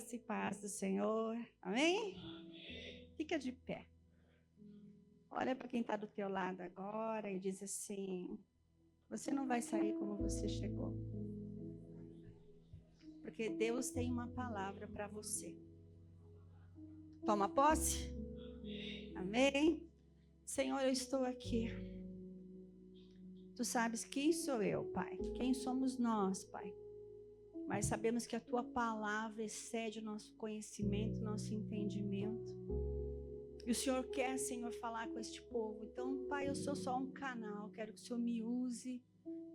Graça e paz do Senhor. Amém? Fica de pé. Olha para quem está do teu lado agora e diz assim: você não vai sair como você chegou. Porque Deus tem uma palavra para você. Toma posse? Amém? Senhor, eu estou aqui. Tu sabes quem sou eu, Pai. Quem somos nós, Pai. Mas sabemos que a tua palavra excede o nosso conhecimento, nosso entendimento. E o Senhor quer, Senhor, falar com este povo. Então, Pai, eu sou só um canal. Quero que o Senhor me use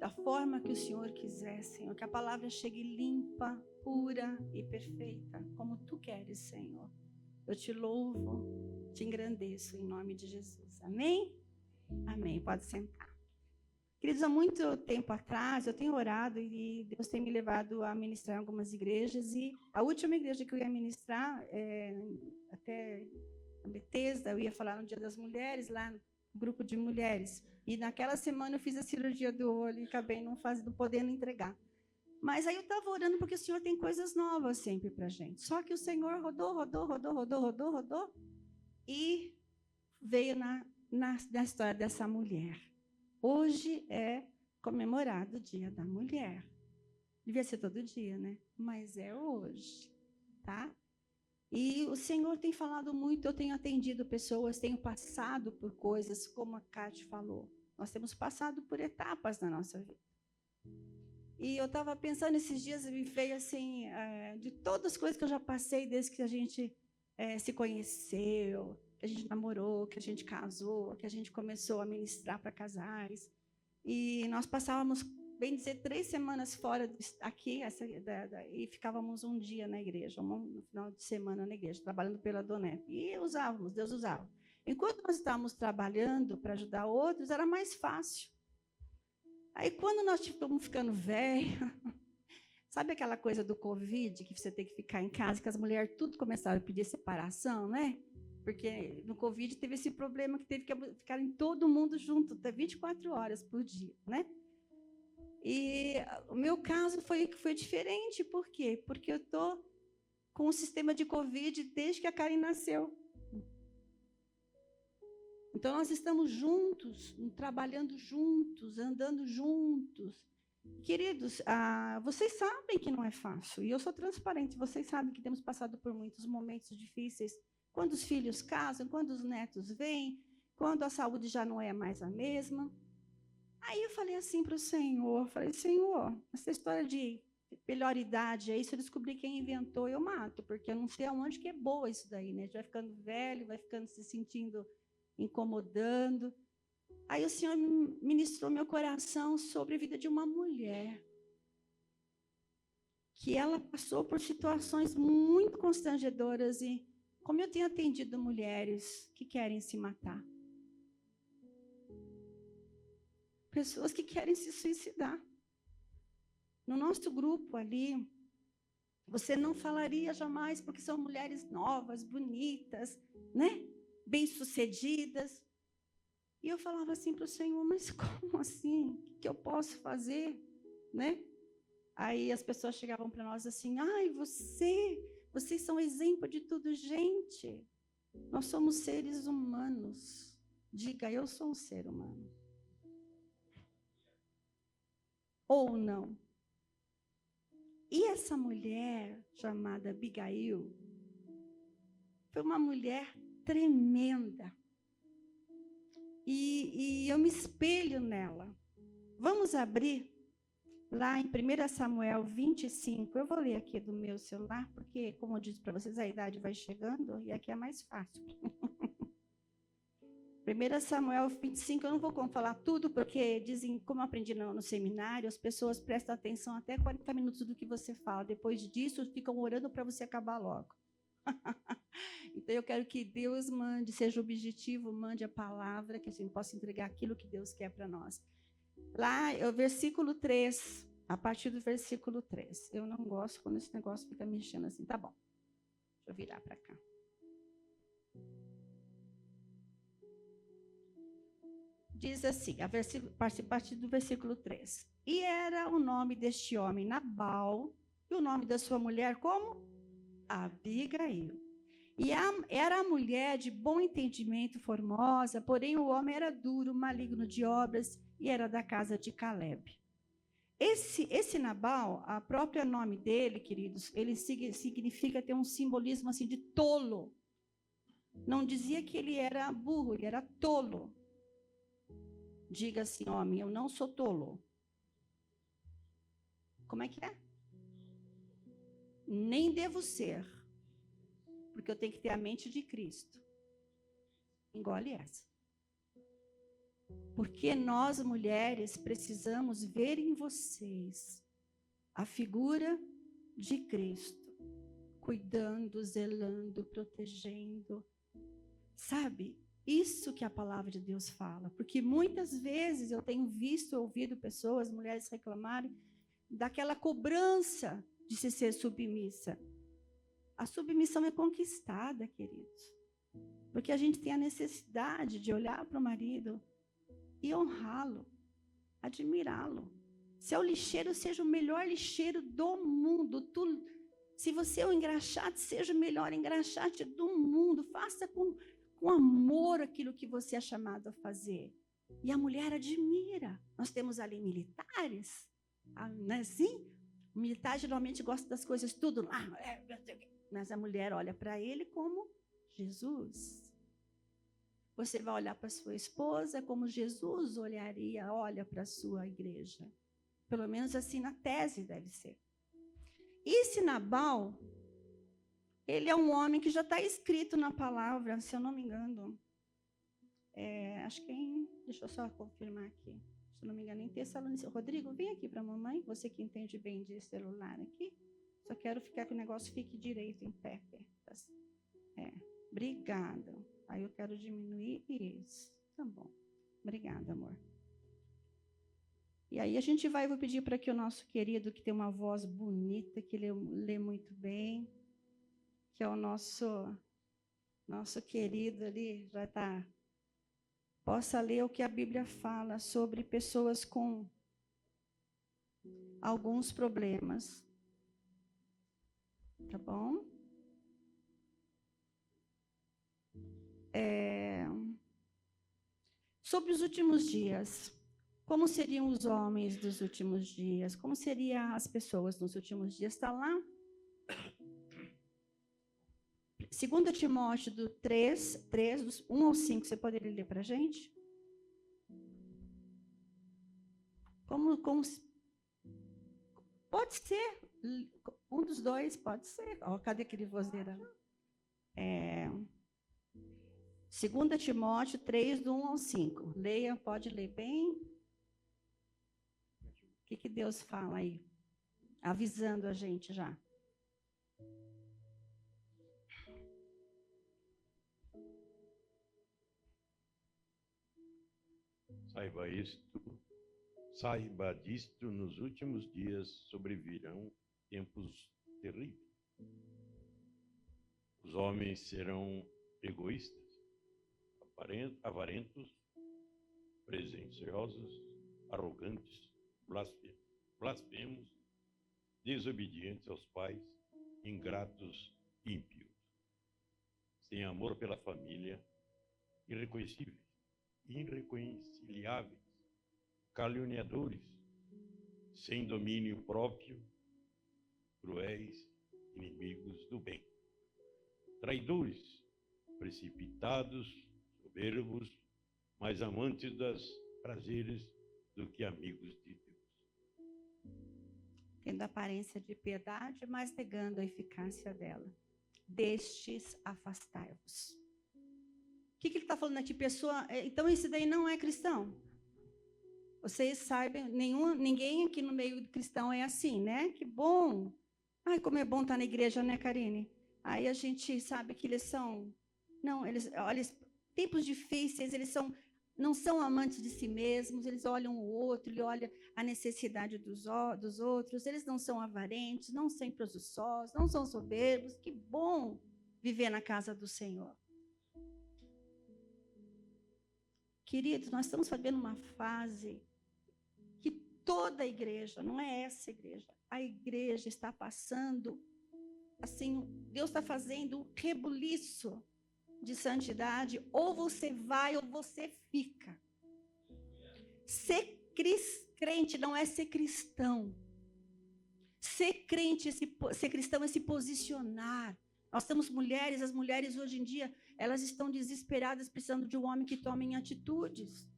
da forma que o Senhor quiser, Senhor. Que a palavra chegue limpa, pura e perfeita, como tu queres, Senhor. Eu te louvo, te engrandeço em nome de Jesus. Amém? Amém. Pode sentar. Queridos, há muito tempo atrás eu tenho orado e Deus tem me levado a ministrar em algumas igrejas. E a última igreja que eu ia ministrar, até a Bethesda, eu ia falar no Dia das Mulheres, lá no grupo de mulheres. E naquela semana eu fiz a cirurgia do olho e acabei não podendo entregar. Mas aí eu estava orando porque o Senhor tem coisas novas sempre para a gente. Só que o Senhor rodou e veio na história dessa mulher. Hoje é comemorado o Dia da Mulher. Devia ser todo dia, né? Mas é hoje, tá? E o Senhor tem falado muito, eu tenho atendido pessoas, tenho passado por coisas, como a Cátia falou. Nós temos passado por etapas na nossa vida. E eu estava pensando esses dias, me veio assim, de todas as coisas que eu já passei desde que a gente se conheceu, que a gente namorou, que a gente casou, que a gente começou a ministrar para casais. E nós passávamos, bem dizer, 3 semanas fora aqui e ficávamos um dia na igreja, no final de semana na igreja, trabalhando pela Donep. E Deus usava. Enquanto nós estávamos trabalhando para ajudar outros, era mais fácil. Aí, quando nós estávamos ficando velhos, sabe aquela coisa do Covid, que você tem que ficar em casa, que as mulheres tudo começaram a pedir separação, né? Porque no Covid teve esse problema que teve que ficar em todo mundo junto, até 24 horas por dia, né? E o meu caso foi diferente, por quê? Porque eu estou com o sistema de Covid desde que a Karen nasceu. Então, nós estamos juntos, trabalhando juntos, andando juntos. Queridos, vocês sabem que não é fácil, e eu sou transparente, vocês sabem que temos passado por muitos momentos difíceis, quando os filhos casam, quando os netos vêm, quando a saúde já não é mais a mesma. Aí eu falei assim para o Senhor, Senhor, essa história de melhor idade aí, se eu descobrir quem inventou, eu mato, porque eu não sei aonde que é boa isso daí, né? A gente vai ficando velho, vai ficando se sentindo incomodando. Aí o Senhor ministrou meu coração sobre a vida de uma mulher, que ela passou por situações muito constrangedoras e como eu tenho atendido mulheres que querem se matar. Pessoas que querem se suicidar. No nosso grupo ali, você não falaria jamais porque são mulheres novas, bonitas, né? Bem-sucedidas. E eu falava assim para o Senhor, mas como assim? O que eu posso fazer? Né? Aí as pessoas chegavam para nós assim, ai, vocês são exemplo de tudo, gente. Nós somos seres humanos. Diga, eu sou um ser humano. Ou não. E essa mulher chamada Abigail foi uma mulher tremenda. E eu me espelho nela. Vamos abrir lá em 1 Samuel 25. Eu vou ler aqui do meu celular, porque, como eu disse para vocês, a idade vai chegando e aqui é mais fácil. 1 Samuel 25, eu não vou falar tudo, porque dizem, como eu aprendi no seminário, as pessoas prestam atenção até 40 minutos do que você fala. Depois disso, ficam orando para você acabar logo. Então, eu quero que Deus mande, seja objetivo, mande a palavra, que a gente possa entregar aquilo que Deus quer para nós. Lá, é o versículo 3, a partir do versículo 3. Eu não gosto quando esse negócio fica mexendo assim. Tá bom. Deixa eu virar para cá. Diz assim, a partir do versículo 3. E era o nome deste homem Nabal, e o nome da sua mulher como? Abigail. E era a mulher de bom entendimento, formosa, porém o homem era duro, maligno de obras e era da casa de Caleb. Esse Nabal, a própria nome dele, queridos, ele significa ter um simbolismo assim de tolo. Não dizia que ele era burro, ele era tolo. Diga assim, homem, eu não sou tolo. Como é que é? Nem devo ser, porque eu tenho que ter a mente de Cristo. Engole essa. Porque nós, mulheres, precisamos ver em vocês a figura de Cristo, cuidando, zelando, protegendo. Sabe? Isso que a palavra de Deus fala. Porque muitas vezes eu tenho visto, ouvido pessoas, mulheres reclamarem daquela cobrança de se ser submissa. A submissão é conquistada, queridos. Porque a gente tem a necessidade de olhar para o marido e honrá-lo, admirá-lo. Se é o lixeiro, seja o melhor lixeiro do mundo. Se você é o engraxate, seja o melhor engraxate do mundo. Faça com amor aquilo que você é chamado a fazer. E a mulher admira. Nós temos ali militares, não é assim? O militar geralmente gosta das coisas tudo lá. Mas a mulher olha para ele como Jesus. Você vai olhar para sua esposa como Jesus olha para a sua igreja. Pelo menos assim na tese deve ser. Esse Nabal, ele é um homem que já está escrito na palavra, se eu não me engano. Acho que deixa eu só confirmar aqui. Se eu não me engano, em Tessalonicenses. Rodrigo, vem aqui para a mamãe, você que entende bem de celular aqui. Só quero ficar que o negócio fique direito em pé. Obrigada. Aí eu quero diminuir isso. Tá bom. Obrigada, amor. E aí a gente vou pedir para que o nosso querido, que tem uma voz bonita, que lê muito bem, que é o nosso querido ali, já está, possa ler o que a Bíblia fala sobre pessoas com alguns problemas. Tá bom? Sobre os últimos dias. Como seriam os homens dos últimos dias? Como seriam as pessoas nos últimos dias? Está lá? 2 Timóteo do 3, dos 1 ao 5, você poderia ler para a gente? Como pode ser, um dos dois pode ser. Cadê aquele vozeira? 2 Timóteo 3, do 1 ao 5. Leia, pode ler bem. O que Deus fala aí? Avisando a gente já. Saiba disto, nos últimos dias sobrevirão tempos terríveis. Os homens serão egoístas, avarentos, presunçosos, arrogantes, blasfemos, desobedientes aos pais, ingratos, ímpios, sem amor pela família, irreconciliáveis, caluniadores, sem domínio próprio, cruéis, inimigos do bem, traidores, precipitados, soberbos, mais amantes dos prazeres do que amigos de Deus. Tendo aparência de piedade, mas negando a eficácia dela. Destes, afastai-vos. O que ele está falando aqui, pessoa? Então, esse daí não é cristão. Vocês sabem, ninguém aqui no meio cristão é assim, né? Que bom. Ai, como é bom estar na igreja, né, Karine? Aí a gente sabe que eles são... Não, olha, tempos difíceis, eles não são amantes de si mesmos, eles olham o outro, ele olha a necessidade dos outros, eles não são avarentes, não são presunçosos, não são soberbos. Que bom viver na casa do Senhor. Queridos, nós estamos vivendo uma fase que toda a igreja, não é essa igreja, a igreja está passando assim, Deus está fazendo um rebuliço de santidade, ou você vai ou você fica. Ser crente não é ser cristão. Ser crente, ser cristão é se posicionar. Nós temos mulheres, as mulheres hoje em dia, elas estão desesperadas, precisando de um homem que tome atitudes.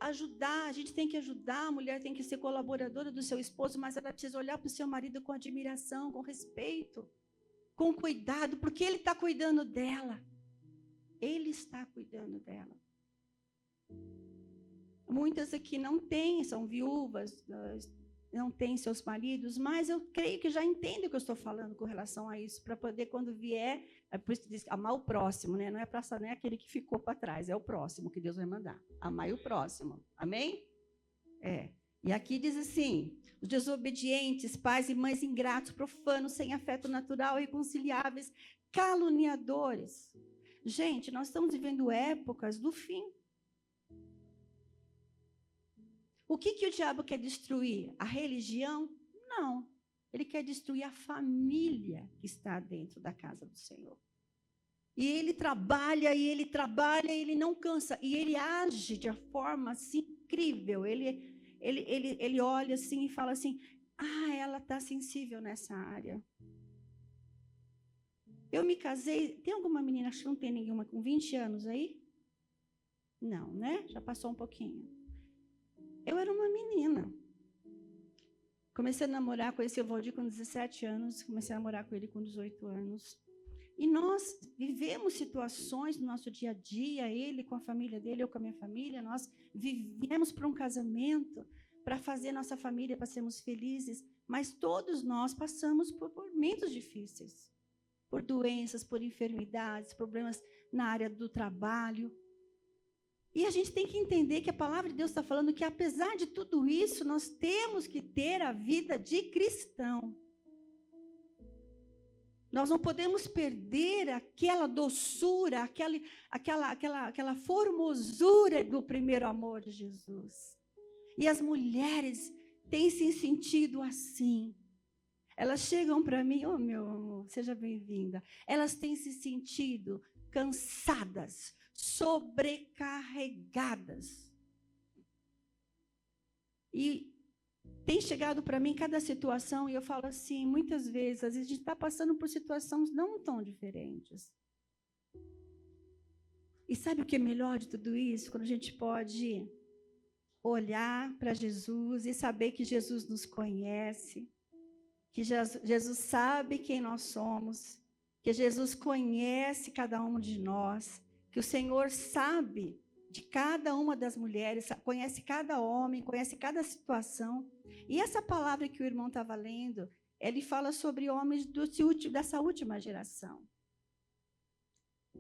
Ajudar, a gente tem que ajudar, a mulher tem que ser colaboradora do seu esposo, mas ela precisa olhar para o seu marido com admiração, com respeito, com cuidado, porque ele está cuidando dela. Ele está cuidando dela. Muitas aqui não têm, são viúvas, não têm seus maridos, mas eu creio que já entendem o que eu estou falando com relação a isso, para poder, quando vier, é por isso que diz, amar o próximo, né? Não é aquele que ficou para trás, é o próximo que Deus vai mandar. Amar o próximo, amém? E aqui diz assim, os desobedientes, pais e mães ingratos, profanos, sem afeto natural, irreconciliáveis, caluniadores. Gente, nós estamos vivendo épocas do fim. O que o diabo quer destruir? A religião? Não. Ele quer destruir a família que está dentro da casa do Senhor. E ele trabalha, e ele não cansa. E ele age de uma forma assim, incrível. Ele olha assim e fala assim, ela está sensível nessa área. Eu me casei, tem alguma menina, acho que não tem nenhuma, com 20 anos aí? Não, né? Já passou um pouquinho. Eu era uma menina. Comecei a namorar, conheci o Valdir com 17 anos, comecei a namorar com ele com 18 anos. E nós vivemos situações no nosso dia a dia, ele com a família dele, eu com a minha família, nós viemos para um casamento, para fazer nossa família, para sermos felizes, mas todos nós passamos por momentos difíceis, por doenças, por enfermidades, problemas na área do trabalho. E a gente tem que entender que a palavra de Deus está falando que, apesar de tudo isso, nós temos que ter a vida de cristão. Nós não podemos perder aquela doçura, aquela formosura do primeiro amor de Jesus. E as mulheres têm se sentido assim. Elas chegam para mim, meu amor, seja bem-vinda. Elas têm se sentido cansadas, sobrecarregadas. E tem chegado para mim cada situação, e eu falo assim, muitas vezes, às vezes a gente está passando por situações não tão diferentes. E sabe o que é melhor de tudo isso? Quando a gente pode olhar para Jesus e saber que Jesus nos conhece, que Jesus sabe quem nós somos, que Jesus conhece cada um de nós, que o Senhor sabe de cada uma das mulheres, conhece cada homem, conhece cada situação. E essa palavra que o irmão estava lendo, ele fala sobre homens dessa última geração.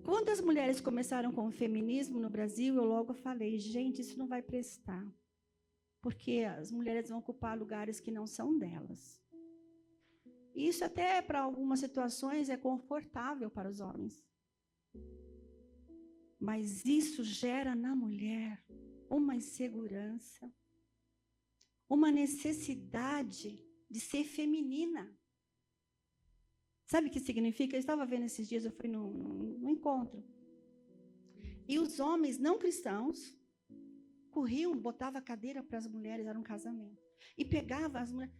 Quando as mulheres começaram com o feminismo no Brasil, eu logo falei, gente, isso não vai prestar, porque as mulheres vão ocupar lugares que não são delas. Isso até para algumas situações é confortável para os homens. Mas isso gera na mulher uma insegurança, uma necessidade de ser feminina. Sabe o que significa? Eu estava vendo esses dias, eu fui num encontro. E os homens não cristãos corriam, botavam a cadeira para as mulheres, era um casamento. E pegavam as mulheres.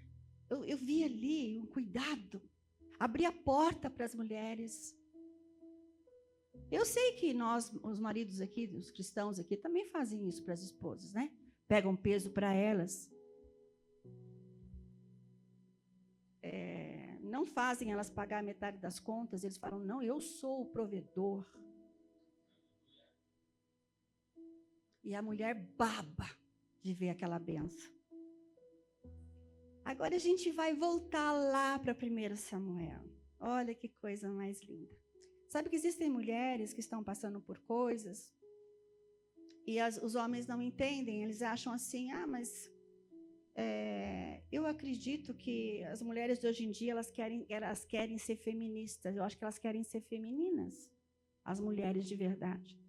Eu vi ali um cuidado. Abria a porta para as mulheres. Eu sei que nós, os maridos aqui, os cristãos aqui, também fazem isso para as esposas, né? Pegam peso para elas. Não fazem elas pagar metade das contas, eles falam, não, eu sou o provedor. E a mulher baba de ver aquela benção. Agora a gente vai voltar lá para 1 Samuel. Olha que coisa mais linda. Sabe que existem mulheres que estão passando por coisas e os homens não entendem, eles acham assim, mas eu acredito que as mulheres de hoje em dia, elas querem ser feministas, eu acho que elas querem ser femininas, as mulheres de verdade.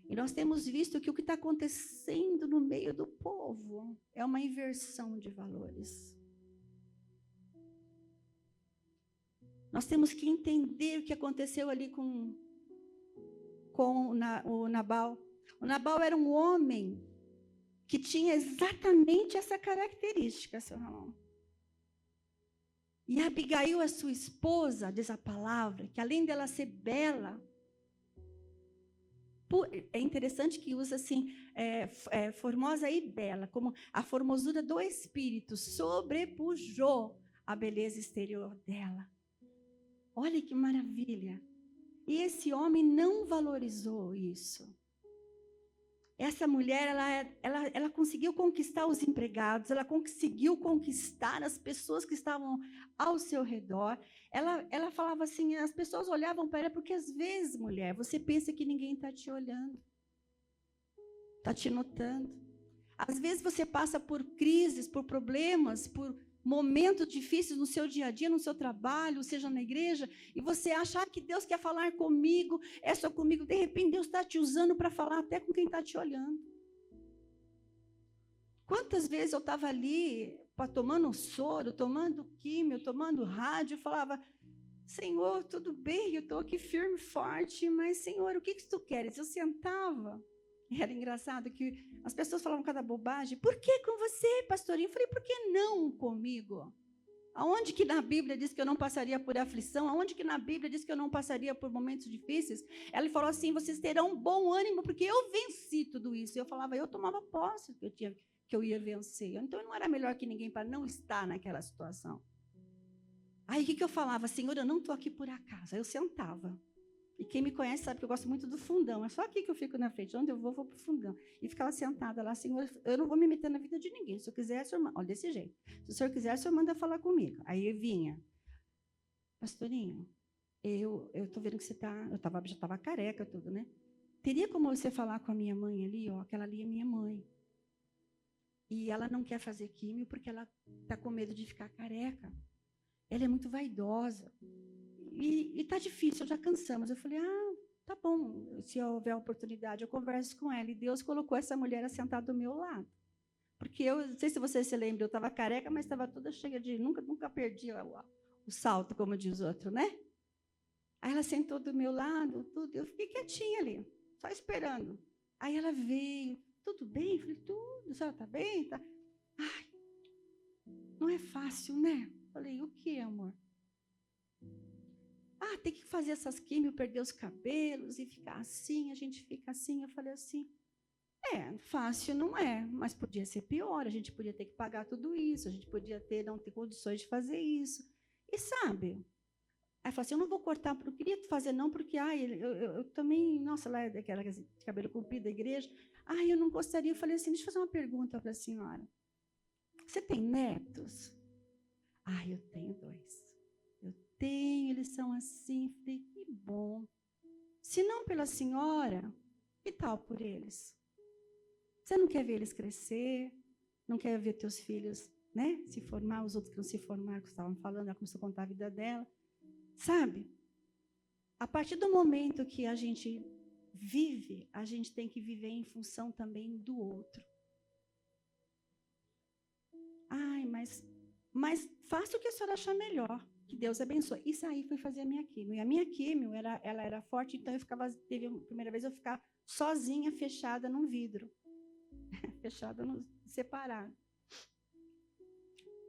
E nós temos visto que o que está acontecendo no meio do povo é uma inversão de valores. Nós temos que entender o que aconteceu ali com o Nabal. O Nabal era um homem que tinha exatamente essa característica, seu Ramon. E Abigail, a sua esposa, diz a palavra, que além dela ser bela, é interessante que usa assim, formosa e bela, como a formosura do espírito sobrepujou a beleza exterior dela. Olha que maravilha. E esse homem não valorizou isso. Essa mulher, ela conseguiu conquistar os empregados, ela conseguiu conquistar as pessoas que estavam ao seu redor. Ela falava assim, as pessoas olhavam para ela, porque às vezes, mulher, você pensa que ninguém está te olhando, está te notando. Às vezes você passa por crises, por problemas, por momentos difíceis no seu dia a dia, no seu trabalho, seja na igreja, e você acha que Deus quer falar comigo, é só comigo. De repente, Deus está te usando para falar até com quem está te olhando. Quantas vezes eu estava ali, tomando soro, tomando químio, tomando rádio, e falava, Senhor, tudo bem, eu estou aqui firme, forte, mas, Senhor, o que tu queres? Eu sentava. Era engraçado que as pessoas falavam cada bobagem. Por que com você, pastorinho? Eu falei, por que não comigo? Aonde que na Bíblia diz que eu não passaria por aflição? Aonde que na Bíblia diz que eu não passaria por momentos difíceis? Ela falou assim, vocês terão um bom ânimo, porque eu venci tudo isso. Eu falava, eu tomava posse que eu ia vencer. Então, eu não era melhor que ninguém para não estar naquela situação. Aí, o que eu falava? Senhor, eu não estou aqui por acaso. Aí eu sentava. E quem me conhece sabe que eu gosto muito do fundão. É só aqui que eu fico na frente. Onde eu vou para o fundão. E ficava sentada lá, Senhor, eu não vou me meter na vida de ninguém. Se eu quiser, o senhor manda. Olha, desse jeito. Se o senhor quiser, o senhor manda falar comigo. Aí eu vinha. Pastorinho, eu estou vendo que você está... Já estava careca, tudo, né? Teria como você falar com a minha mãe ali? Ó, aquela ali é minha mãe. E ela não quer fazer químio porque ela está com medo de ficar careca. Ela é muito vaidosa. E está difícil, já cansamos. Eu falei, tá bom, se houver oportunidade, eu converso com ela. E Deus colocou essa mulher assentada do meu lado. Porque eu, não sei se você se lembra, eu estava careca, mas estava toda cheia de... Nunca perdi o salto, como diz o outro, né? Aí ela sentou do meu lado, tudo. Eu fiquei quietinha ali, só esperando. Aí ela veio, tudo bem? Eu falei, tudo, a senhora está bem? Tá. Ai, não é fácil, né? Eu falei, o que, amor? Tem que fazer essas químios, perder os cabelos e ficar assim, a gente fica assim. Eu falei assim, fácil não é, mas podia ser pior, a gente podia ter que pagar tudo isso, a gente podia não ter condições de fazer isso. E sabe, aí eu falei assim, eu não vou cortar, porque eu queria fazer não, porque eu também, nossa, lá é daquela de cabelo comprido da igreja, eu não gostaria. Eu falei assim, deixa eu fazer uma pergunta para a senhora. Você tem netos? Eu tenho 2. Eles são assim. Falei, que bom. Se não pela senhora, que tal por eles? Você não quer ver eles crescer? Não quer ver teus filhos, né, se formar? Os outros que não se formaram, que estavam falando, ela começou a contar a vida dela. Sabe? A partir do momento que a gente vive, a gente tem que viver em função também do outro. Mas faça o que a senhora achar melhor. Que Deus abençoe. Isso aí foi fazer a minha químio. E a minha químio, ela era forte, então teve a primeira vez eu ficar sozinha, fechada num vidro. Fechada, separada.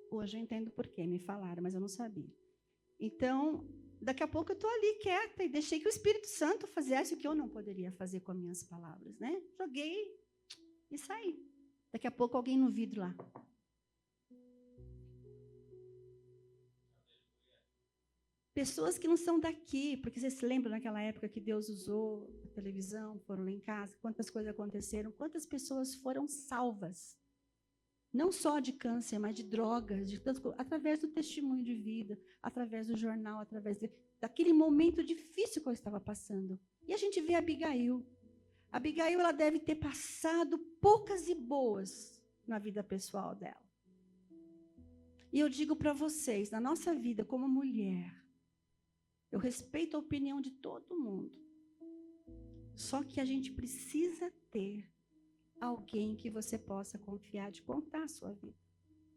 Hoje eu entendo por quê, me falaram, mas eu não sabia. Então, daqui a pouco eu estou ali quieta e deixei que o Espírito Santo fizesse o que eu não poderia fazer com as minhas palavras, né? Joguei e saí. Daqui a pouco alguém no vidro lá. Pessoas que não são daqui, porque vocês se lembram naquela época que Deus usou a televisão, foram lá em casa, quantas coisas aconteceram, quantas pessoas foram salvas, não só de câncer, mas de drogas, através do testemunho de vida, através do jornal, através daquele momento difícil que eu estava passando. E a gente vê a Abigail. A Abigail, ela deve ter passado poucas e boas na vida pessoal dela. E eu digo para vocês, na nossa vida como mulher, eu respeito a opinião de todo mundo. Só que a gente precisa ter alguém que você possa confiar de contar a sua vida.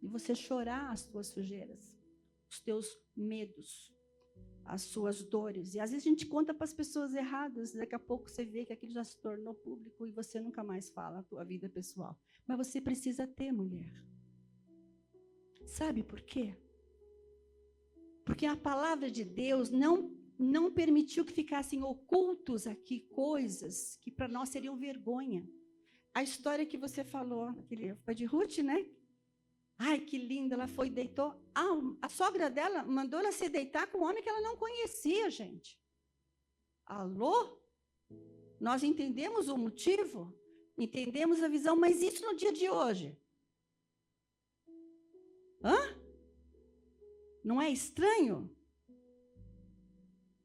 E você chorar as suas sujeiras, os teus medos. as suas dores. E às vezes a gente conta para as pessoas erradas, daqui a pouco você vê que aquilo já se tornou público e você nunca mais fala a tua vida pessoal. Mas você precisa ter, mulher. Sabe por quê? Porque a palavra de Deus não permitiu que ficassem ocultos aqui coisas que para nós seriam vergonha. A história que você falou, foi de Ruth, né? Ai, que linda, ela foi e deitou. A sogra dela mandou ela se deitar com um homem que ela não conhecia, gente. Alô? Nós entendemos o motivo, entendemos a visão, mas isso no dia de hoje? Não é estranho?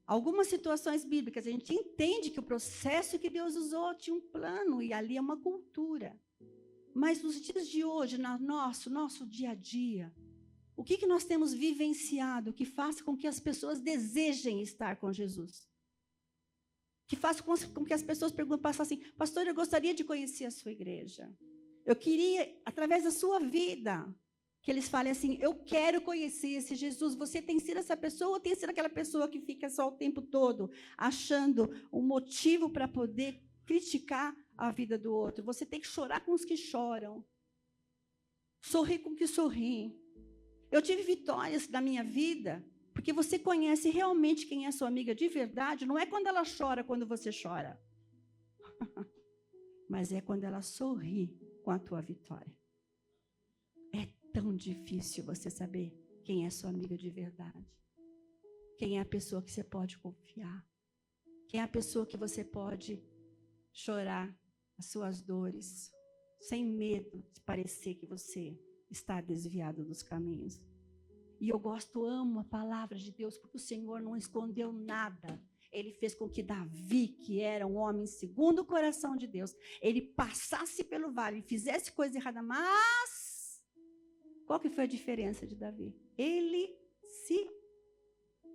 Algumas situações bíblicas, a gente entende que o processo que Deus usou tinha um plano, e ali é uma cultura. Mas nos dias de hoje, no nosso dia a dia, o que nós temos vivenciado que faça com que as pessoas desejem estar com Jesus? Que faça com que as pessoas passem assim, pastor, eu gostaria de conhecer a sua igreja. Eu queria, através da sua vida, que eles falem assim, eu quero conhecer esse Jesus. Você tem sido essa pessoa ou tem sido aquela pessoa que fica só o tempo todo achando um motivo para poder criticar a vida do outro? Você tem que chorar com os que choram. Sorrir com os que sorriem. Eu tive vitórias na minha vida, porque você conhece realmente quem é sua amiga de verdade. Não é quando ela chora, quando você chora. Mas é quando ela sorri com a tua vitória. É tão difícil você saber quem é sua amiga de verdade. Quem é a pessoa que você pode confiar. Quem é a pessoa que você pode chorar as suas dores, sem medo de parecer que você está desviado dos caminhos. E eu amo a palavra de Deus, porque o Senhor não escondeu nada. Ele fez com que Davi, que era um homem segundo o coração de Deus, ele passasse pelo vale e fizesse coisa errada, mas qual que foi a diferença de Davi? Ele se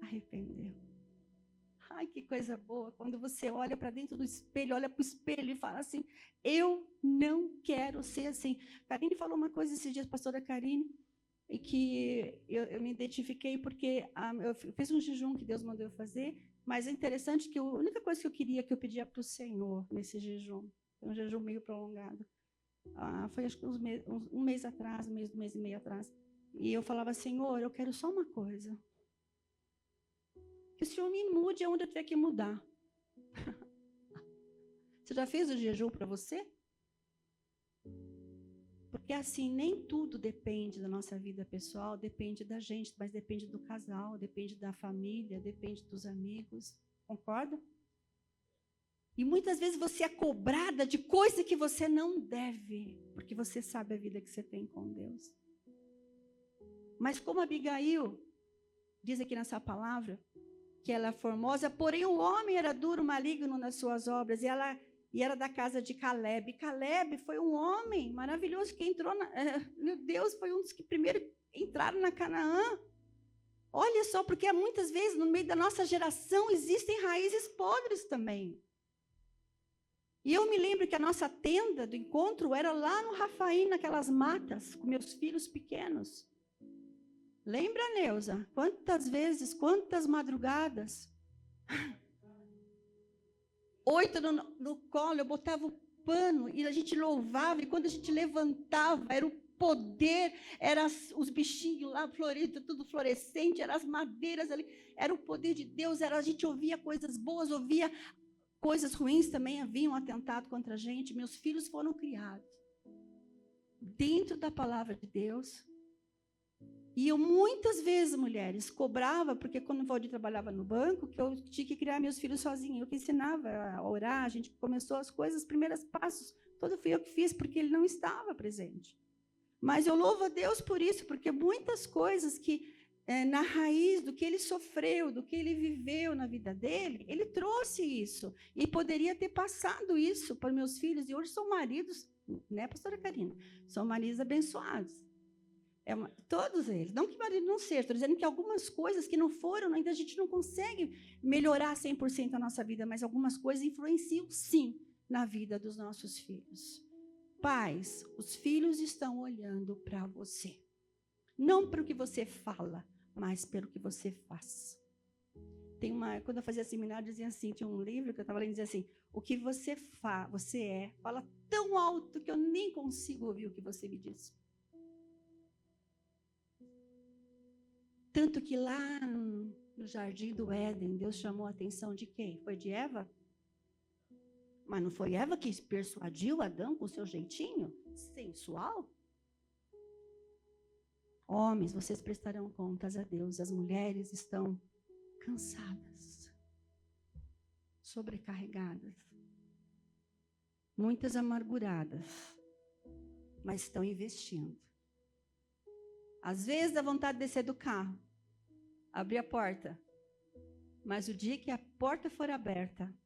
arrependeu. Ai, que coisa boa, quando você olha para dentro do espelho, olha para o espelho e fala assim, eu não quero ser assim. Karine falou uma coisa esses dias, pastora Karine, e que eu me identifiquei porque eu fiz um jejum que Deus mandou eu fazer, mas é interessante que a única coisa que eu queria, que eu pedia para o Senhor nesse jejum, um jejum meio prolongado, foi acho que um mês atrás, um mês e meio atrás, e eu falava, Senhor, eu quero só uma coisa, que o Senhor me mude aonde eu tiver que mudar. Você já fez o jejum para você? Porque assim, nem tudo depende da nossa vida pessoal, depende da gente, mas depende do casal, depende da família, depende dos amigos. Concorda? E muitas vezes você é cobrada de coisa que você não deve, porque você sabe a vida que você tem com Deus. Mas como Abigail diz aqui nessa palavra, que ela é formosa, porém o homem era duro, maligno nas suas obras, e era da casa de Caleb. Caleb foi um homem maravilhoso que entrou, meu Deus, foi um dos que primeiro entraram na Canaã. Olha só, porque muitas vezes no meio da nossa geração existem raízes podres também. E eu me lembro que a nossa tenda do encontro era lá no Rafaim, naquelas matas, com meus filhos pequenos. Lembra, Neuza? Quantas vezes, quantas madrugadas? 8 no colo, eu botava o pano e a gente louvava, e quando a gente levantava, era o poder, eram os bichinhos lá floridos, tudo florescente, eram as madeiras ali, era o poder de Deus, a gente ouvia coisas boas, ouvia coisas ruins também, haviam atentado contra a gente. Meus filhos foram criados dentro da palavra de Deus. E eu muitas vezes, mulheres, cobrava, porque quando o Valdir trabalhava no banco, que eu tinha que criar meus filhos sozinha. Eu que ensinava a orar, a gente começou as coisas, os primeiros passos, tudo fui eu que fiz, porque ele não estava presente. Mas eu louvo a Deus por isso, porque muitas coisas que, na raiz do que ele sofreu, do que ele viveu na vida dele, ele trouxe isso. E poderia ter passado isso para meus filhos, e hoje são maridos, né, pastora Karina? São maridos abençoados. Todos eles, não que marido não seja, estou dizendo que algumas coisas que não foram, ainda a gente não consegue melhorar 100% a nossa vida, mas algumas coisas influenciam sim na vida dos nossos filhos. Pais, os filhos estão olhando para você, não para o que você fala, mas pelo que você faz. Quando eu fazia seminário, dizia assim, tinha um livro que eu estava lendo, dizia assim, o que você fala tão alto que eu nem consigo ouvir o que você me diz. Tanto que lá no jardim do Éden, Deus chamou a atenção de quem? Foi de Eva? Mas não foi Eva que persuadiu Adão com o seu jeitinho sensual? Homens, vocês prestarão contas a Deus. As mulheres estão cansadas, sobrecarregadas, muitas amarguradas, mas estão investindo. Às vezes dá vontade de descer do carro, abrir a porta, mas o dia que a porta for aberta,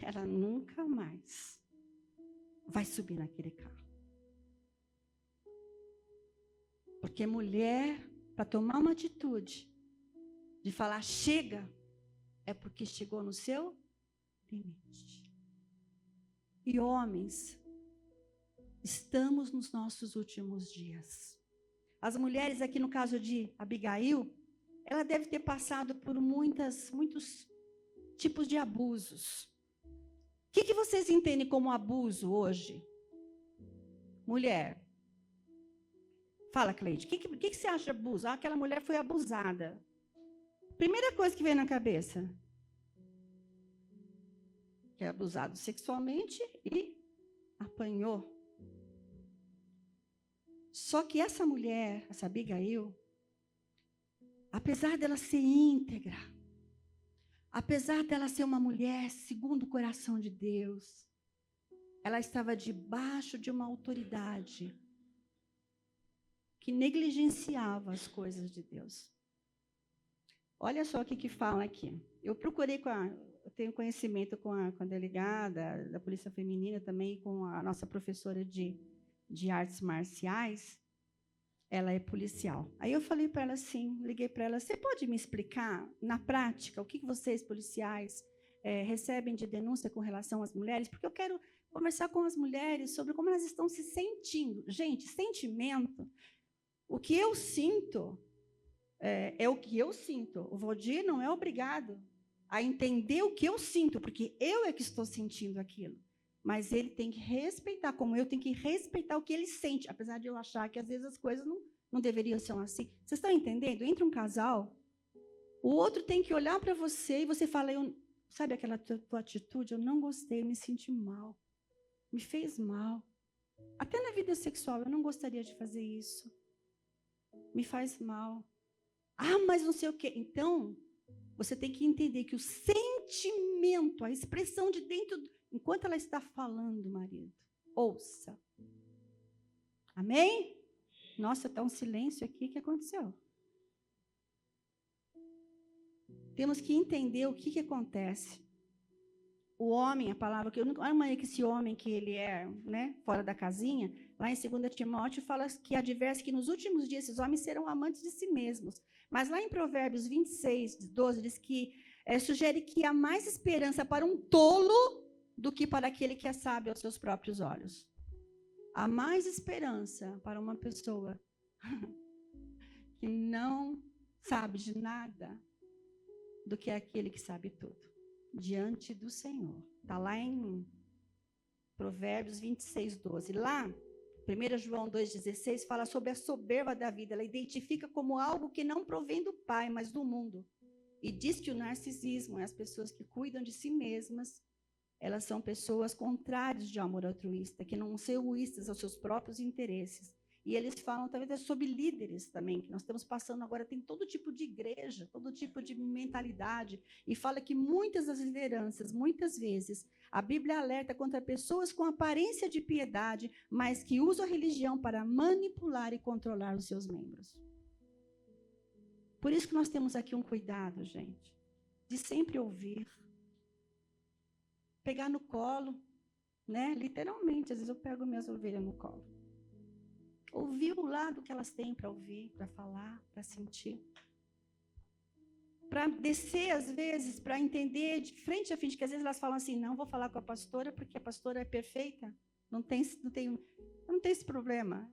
ela nunca mais vai subir naquele carro. Porque mulher, para tomar uma atitude de falar chega, é porque chegou no seu limite. E homens, estamos nos nossos últimos dias. As mulheres aqui no caso de Abigail, ela deve ter passado por muitos tipos de abusos. O que vocês entendem como abuso hoje? Mulher. Fala, Cleide, o que você acha de abuso? Aquela mulher foi abusada. Primeira coisa que vem na cabeça. Que é abusado sexualmente e apanhou. Só que essa mulher, essa Abigail, apesar dela ser íntegra, apesar dela ser uma mulher segundo o coração de Deus, ela estava debaixo de uma autoridade que negligenciava as coisas de Deus. Olha só o que fala aqui. Eu procurei eu tenho conhecimento com a delegada da Polícia Feminina, também com a nossa professora de artes marciais. Ela é policial. Aí eu falei para ela assim, liguei para ela, você pode me explicar, na prática, o que vocês, policiais, recebem de denúncia com relação às mulheres? Porque eu quero conversar com as mulheres sobre como elas estão se sentindo. Gente, sentimento, o que eu sinto é o que eu sinto. O Valdir não é obrigado a entender o que eu sinto, porque eu é que estou sentindo aquilo. Mas ele tem que respeitar, como eu tenho que respeitar o que ele sente, apesar de eu achar que às vezes as coisas não deveriam ser assim. Vocês estão entendendo? Entra um casal, o outro tem que olhar para você e você fala, sabe aquela tua atitude? Eu não gostei, eu me senti mal, me fez mal. Até na vida sexual, eu não gostaria de fazer isso. Me faz mal. Ah, mas não sei o quê. Então, você tem que entender que o sentimento, a expressão de dentro, enquanto ela está falando, marido, ouça. Amém? Nossa, está um silêncio aqui, o que aconteceu? Temos que entender o que acontece. O homem, a palavra que eu não é que esse homem que ele é, né, fora da casinha, lá em 2 Timóteo fala que adverte que nos últimos dias esses homens serão amantes de si mesmos. Mas lá em Provérbios 26, 12, diz que sugere que há mais esperança para um tolo do que para aquele que é sábio aos seus próprios olhos. Há mais esperança para uma pessoa que não sabe de nada do que aquele que sabe tudo, diante do Senhor. Está lá em Provérbios 26, 12. Lá, 1 João 2,16 fala sobre a soberba da vida. Ela identifica como algo que não provém do Pai, mas do mundo. E diz que o narcisismo é as pessoas que cuidam de si mesmas. Elas são pessoas contrárias de amor altruísta, que não são egoístas aos seus próprios interesses. E eles falam talvez sobre líderes também, que nós estamos passando agora, tem todo tipo de igreja, todo tipo de mentalidade, e fala que muitas das lideranças, muitas vezes, a Bíblia alerta contra pessoas com aparência de piedade, mas que usam a religião para manipular e controlar os seus membros. Por isso que nós temos aqui um cuidado, gente, de sempre ouvir, pegar no colo, né? Literalmente, às vezes eu pego minhas ovelhas no colo. Ouvir o lado que elas têm para ouvir, para falar, para sentir. Para descer, às vezes, para entender de frente a frente, que às vezes elas falam assim, não vou falar com a pastora, porque a pastora é perfeita, não tem esse problema.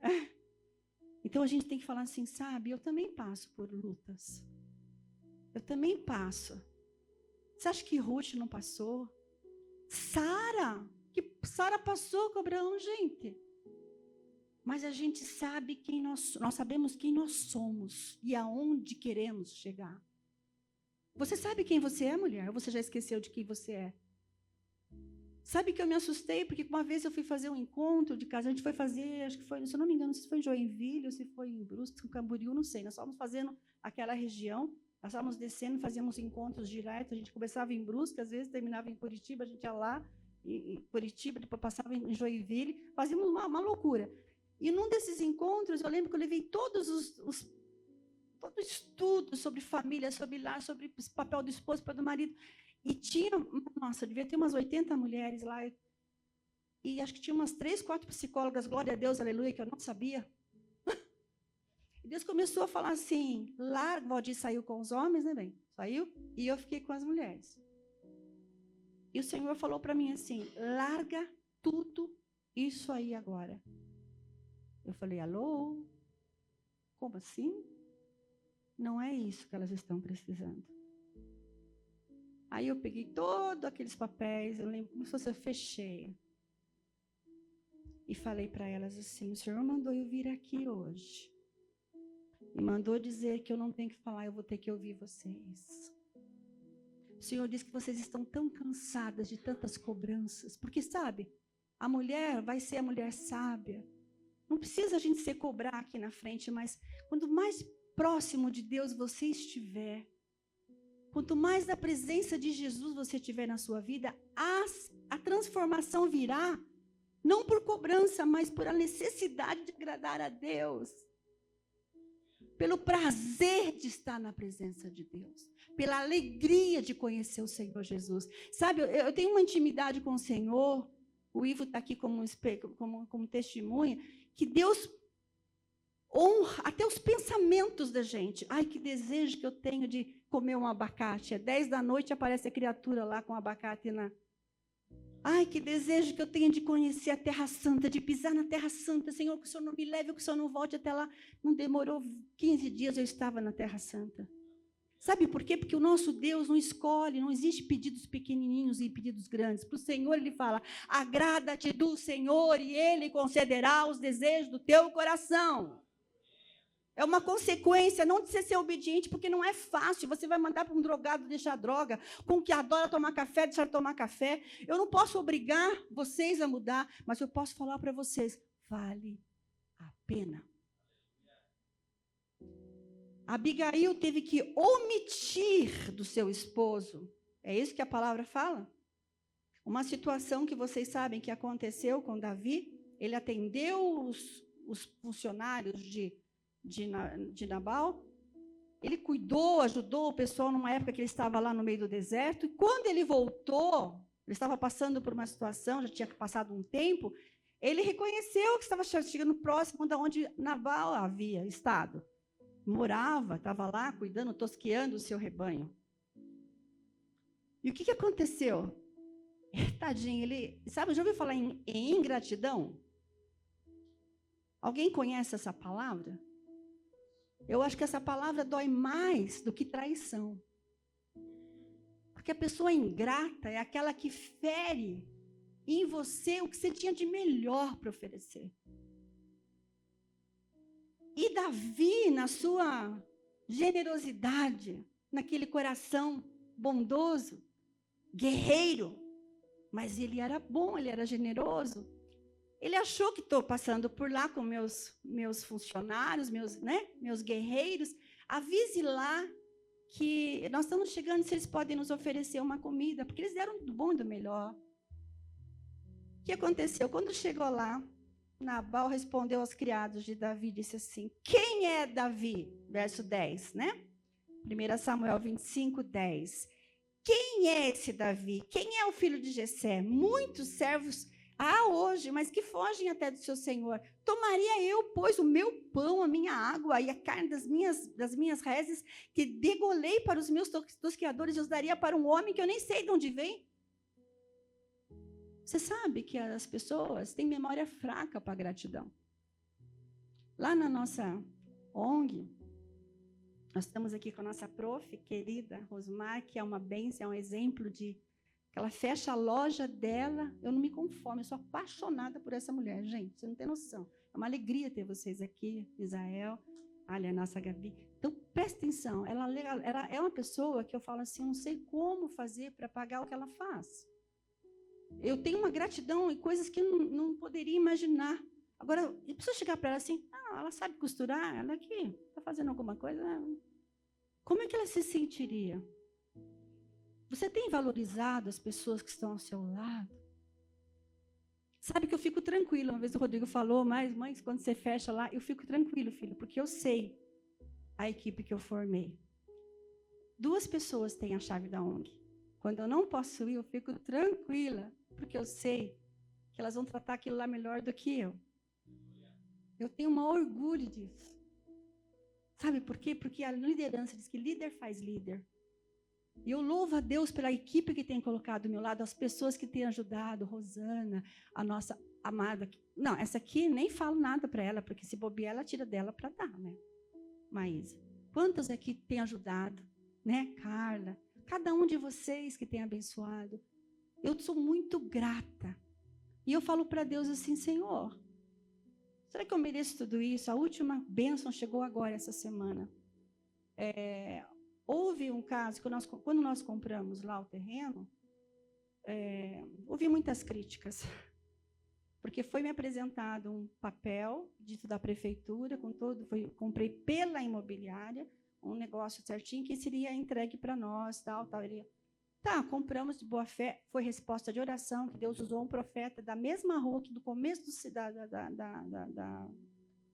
Então, a gente tem que falar assim, sabe, eu também passo por lutas. Eu também passo. Você acha que Ruth não passou? Sara passou com Abraão, gente. Mas a gente sabe quem nós sabemos quem nós somos e aonde queremos chegar. Você sabe quem você é, mulher? Ou você já esqueceu de quem você é? Sabe que eu me assustei, porque uma vez eu fui fazer um encontro de casa, a gente foi fazer, acho que foi, se eu não me engano, se foi em Joinville, ou se foi em Brusque, em Camboriú, não sei. Nós estávamos fazendo aquela região, nós estávamos descendo, fazíamos encontros direto, a gente começava em Brusque, às vezes terminava em Curitiba, a gente ia lá, em Curitiba, depois passava em Joinville, fazíamos uma loucura. E num desses encontros, eu lembro que eu levei todo o estudo sobre família, sobre lar, sobre o papel do esposo, papel do marido. E tinha, nossa, devia ter umas 80 mulheres lá. E acho que tinha umas 3, 4 psicólogas, glória a Deus, aleluia, que eu não sabia. E Deus começou a falar assim, larga, Valdir saiu com os homens, né, bem? Saiu, e eu fiquei com as mulheres. E o Senhor falou para mim assim, larga tudo isso aí agora. Eu falei, alô? Como assim? Não é isso que elas estão precisando. Aí eu peguei todos aqueles papéis, eu lembro como se fosse, eu fechei. E falei para elas assim, o Senhor mandou eu vir aqui hoje. E mandou dizer que eu não tenho que falar, eu vou ter que ouvir vocês. O Senhor disse que vocês estão tão cansadas de tantas cobranças. Porque, sabe, a mulher vai ser a mulher sábia. Não precisa a gente se cobrar aqui na frente, mas quanto mais próximo de Deus você estiver, quanto mais da presença de Jesus você tiver na sua vida, a transformação virá, não por cobrança, mas por a necessidade de agradar a Deus. Pelo prazer de estar na presença de Deus. Pela alegria de conhecer o Senhor Jesus. Sabe, eu tenho uma intimidade com o Senhor, o Ivo está aqui como testemunha, que Deus honra até os pensamentos da gente. Ai, que desejo que eu tenho de comer um abacate. É 10 da noite, aparece a criatura lá com o abacate na... Ai, que desejo que eu tenho de conhecer a Terra Santa, de pisar na Terra Santa. Senhor, que o Senhor não me leve, que o Senhor não volte até lá. Não demorou 15 dias, eu estava na Terra Santa. Sabe por quê? Porque o nosso Deus não escolhe, não existe pedidos pequenininhos e pedidos grandes. Para o Senhor, Ele fala, agrada-te do Senhor e Ele concederá os desejos do teu coração. É uma consequência, não de você ser obediente, porque não é fácil. Você vai mandar para um drogado deixar droga, com que adora tomar café, deixar de tomar café. Eu não posso obrigar vocês a mudar, mas eu posso falar para vocês, vale a pena. Abigail teve que omitir do seu esposo. É isso que a palavra fala? Uma situação que vocês sabem que aconteceu com Davi. Ele atendeu os funcionários de Nabal. Ele cuidou, ajudou o pessoal numa época que ele estava lá no meio do deserto. E quando ele voltou, ele estava passando por uma situação, já tinha passado um tempo, ele reconheceu que estava chegando próximo de onde Nabal havia estado. Morava, estava lá cuidando, tosqueando o seu rebanho. E o que aconteceu? Tadinho, ele... Sabe, já ouviu falar em ingratidão? Alguém conhece essa palavra? Eu acho que essa palavra dói mais do que traição. Porque a pessoa ingrata é aquela que fere em você o que você tinha de melhor para oferecer. E Davi, na sua generosidade, naquele coração bondoso, guerreiro, mas ele era bom, ele era generoso. Ele achou que estou passando por lá com meus funcionários, meus guerreiros. Avise lá que nós estamos chegando, se eles podem nos oferecer uma comida, porque eles deram do bom e do melhor. O que aconteceu? Quando chegou lá, Nabal respondeu aos criados de Davi, disse assim, quem é Davi? Verso 10, né? 1 Samuel 25, 10. Quem é esse Davi? Quem é o filho de Jessé? Muitos servos há hoje, mas que fogem até do seu senhor. Tomaria eu, pois, o meu pão, a minha água e a carne das minhas reses, que degolei para os meus tosqueadores, e os daria para um homem que eu nem sei de onde vem? Você sabe que as pessoas têm memória fraca para a gratidão. Lá na nossa ONG, Nós estamos aqui com a nossa prof, querida Rosmar, que é uma bênção, é um exemplo de que ela fecha a loja dela. Eu não me conformo, eu sou apaixonada por essa mulher, gente, você não tem noção. É uma alegria ter vocês aqui, Israel, olha, a nossa Gabi. Então, presta atenção, ela é uma pessoa que eu falo assim, eu não sei como fazer para pagar o que ela faz. Eu tenho uma gratidão e coisas que eu não poderia imaginar. Agora, eu preciso chegar para ela assim, ela sabe costurar, ela aqui está fazendo alguma coisa. Como é que ela se sentiria? Você tem valorizado as pessoas que estão ao seu lado? Sabe que eu fico tranquila. Uma vez o Rodrigo falou, mas mãe, quando você fecha lá, eu fico tranquilo, filho, porque eu sei a equipe que eu formei. 2 pessoas têm a chave da ONG. Quando eu não posso ir, eu fico tranquila, porque eu sei que elas vão tratar aquilo lá melhor do que eu. Eu tenho um orgulho disso. Sabe por quê? Porque a liderança diz que líder faz líder. E eu louvo a Deus pela equipe que tem colocado do meu lado, as pessoas que têm ajudado, Rosana, a nossa amada. Não, essa aqui nem falo nada para ela, porque se bobear, ela tira dela para dar, né? Maísa. Quantas aqui têm ajudado, né? Carla. Cada um de vocês que tem abençoado. Eu sou muito grata. E eu falo para Deus assim, Senhor, será que eu mereço tudo isso? A última bênção chegou agora, essa semana. Houve um caso, que quando nós compramos lá o terreno, houve muitas críticas, porque foi me apresentado um papel dito da prefeitura, comprei pela imobiliária, um negócio certinho que seria entregue para nós, tal. Compramos de boa fé, foi resposta de oração, que Deus usou um profeta da mesma rua, que do começo da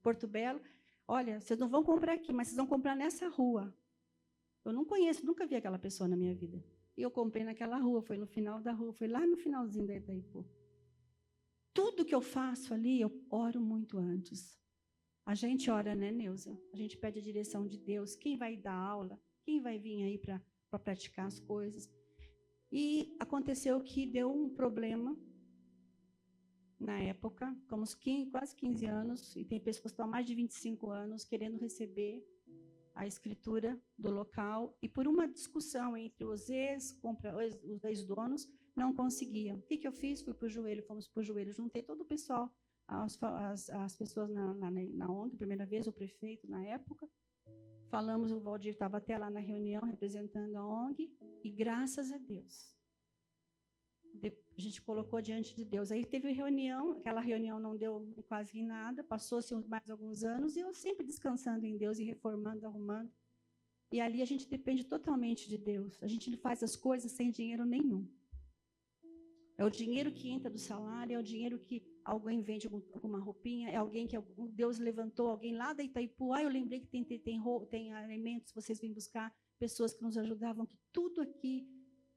Porto Belo. Olha, vocês não vão comprar aqui, mas vocês vão comprar nessa rua. Eu não conheço, nunca vi aquela pessoa na minha vida. E eu comprei naquela rua, foi no final da rua, foi lá no finalzinho da Itaipu. Tudo que eu faço ali, eu oro muito antes. A gente ora, né, Neuza? A gente pede a direção de Deus, quem vai dar aula, quem vai vir aí para praticar as coisas. E aconteceu que deu um problema na época, quase 15 anos, e tem pessoas que estão há mais de 25 anos querendo receber a escritura do local, e por uma discussão entre os ex-donos, não conseguiam. O que eu fiz? Fui para o joelho, fomos para o joelho, juntei todo o pessoal, as pessoas na ONG, primeira vez, o prefeito na época, falamos, o Valdir estava até lá na reunião, representando a ONG, e graças a Deus, a gente colocou diante de Deus. Aí teve reunião, aquela reunião não deu quase em nada, passou-se mais alguns anos, e eu sempre descansando em Deus e reformando, arrumando. E ali a gente depende totalmente de Deus. A gente não faz as coisas sem dinheiro nenhum. É o dinheiro que entra do salário, é o dinheiro que alguém vende alguma roupinha, é alguém que Deus levantou, alguém lá da Itaipu, eu lembrei que tem alimentos, vocês vêm buscar, pessoas que nos ajudavam, que tudo aqui,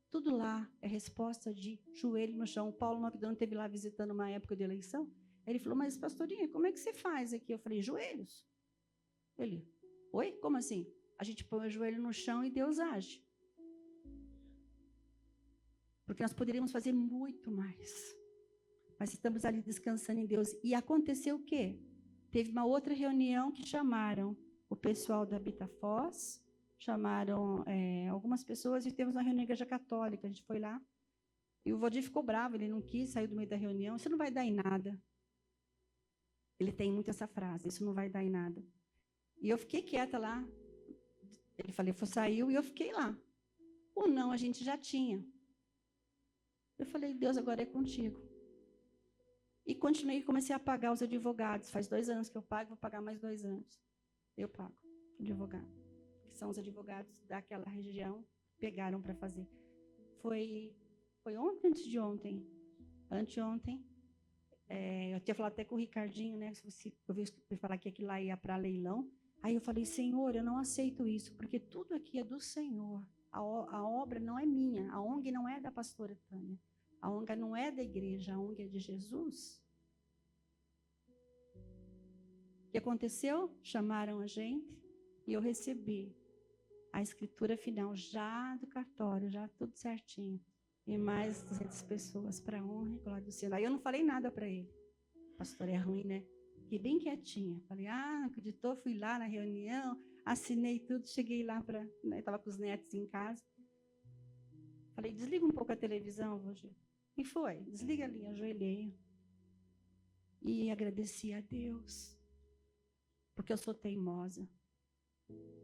tudo lá é resposta de joelho no chão. O Paulo Nocdano esteve lá visitando uma época de eleição. Ele falou, mas pastorinha, como é que você faz aqui? Eu falei, joelhos. Ele, oi? Como assim? A gente põe o joelho no chão e Deus age. Porque nós poderíamos fazer muito mais. Mas estamos ali descansando em Deus. E aconteceu o quê? Teve uma outra reunião que chamaram o pessoal da Habitafoz, chamaram algumas pessoas e temos uma reunião na igreja católica. A gente foi lá e o Valdir ficou bravo, ele não quis sair do meio da reunião. Isso não vai dar em nada. Ele tem muito essa frase, isso não vai dar em nada. E eu fiquei quieta lá. Ele saiu e eu fiquei lá. O não a gente já tinha. Eu falei, Deus, agora é contigo. E continuei, comecei a pagar os advogados. Faz 2 anos que eu pago, vou pagar mais 2 anos. Eu pago advogado. Que são os advogados daquela região, pegaram para fazer. Foi ontem, antes de ontem? Anteontem. Eu tinha falado até com o Ricardinho, né? Eu vi falar que aquilo lá ia para leilão. Aí eu falei, Senhor, eu não aceito isso, porque tudo aqui é do Senhor. A obra não é minha, a ONG não é da pastora Tânia, a ONG não é da igreja, a ONG é de Jesus. O que aconteceu? Chamaram a gente e eu recebi a escritura final já do cartório, já tudo certinho. E mais 200 pessoas para a honra e glória do Senhor. Aí eu não falei nada para ele. Pastor, é ruim, né? Fiquei bem quietinha. Falei, acreditou, fui lá na reunião, assinei tudo, cheguei lá para... Estava com os netos em casa. Falei, desliga um pouco a televisão, Roger. E foi, desliga ali, ajoelhei. E agradeci a Deus. Porque eu sou teimosa,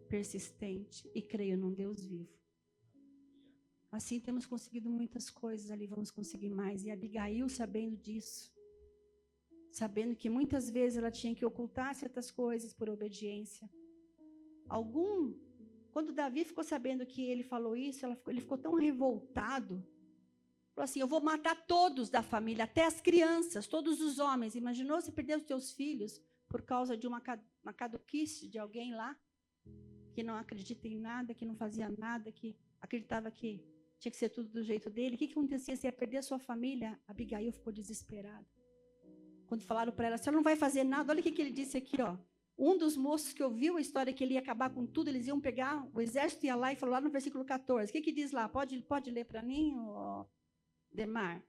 persistente e creio num Deus vivo. Assim temos conseguido muitas coisas ali, vamos conseguir mais. E Abigail, sabendo disso, sabendo que muitas vezes ela tinha que ocultar certas coisas por obediência. Quando Davi ficou sabendo que ele falou isso, ele ficou tão revoltado. Falou assim, eu vou matar todos da família, até as crianças, todos os homens. Imaginou se perder os teus filhos por causa de uma caduquice de alguém lá, que não acredita em nada, que não fazia nada, que acreditava que tinha que ser tudo do jeito dele. O que acontecia se ia perder a sua família? Abigail ficou desesperada. Quando falaram para ela, você não vai fazer nada, olha o que ele disse aqui, ó. Um dos moços que ouviu a história que ele ia acabar com tudo, eles iam pegar, o exército ia lá e falou lá no versículo 14. O que diz lá? Pode ler para mim, Demar?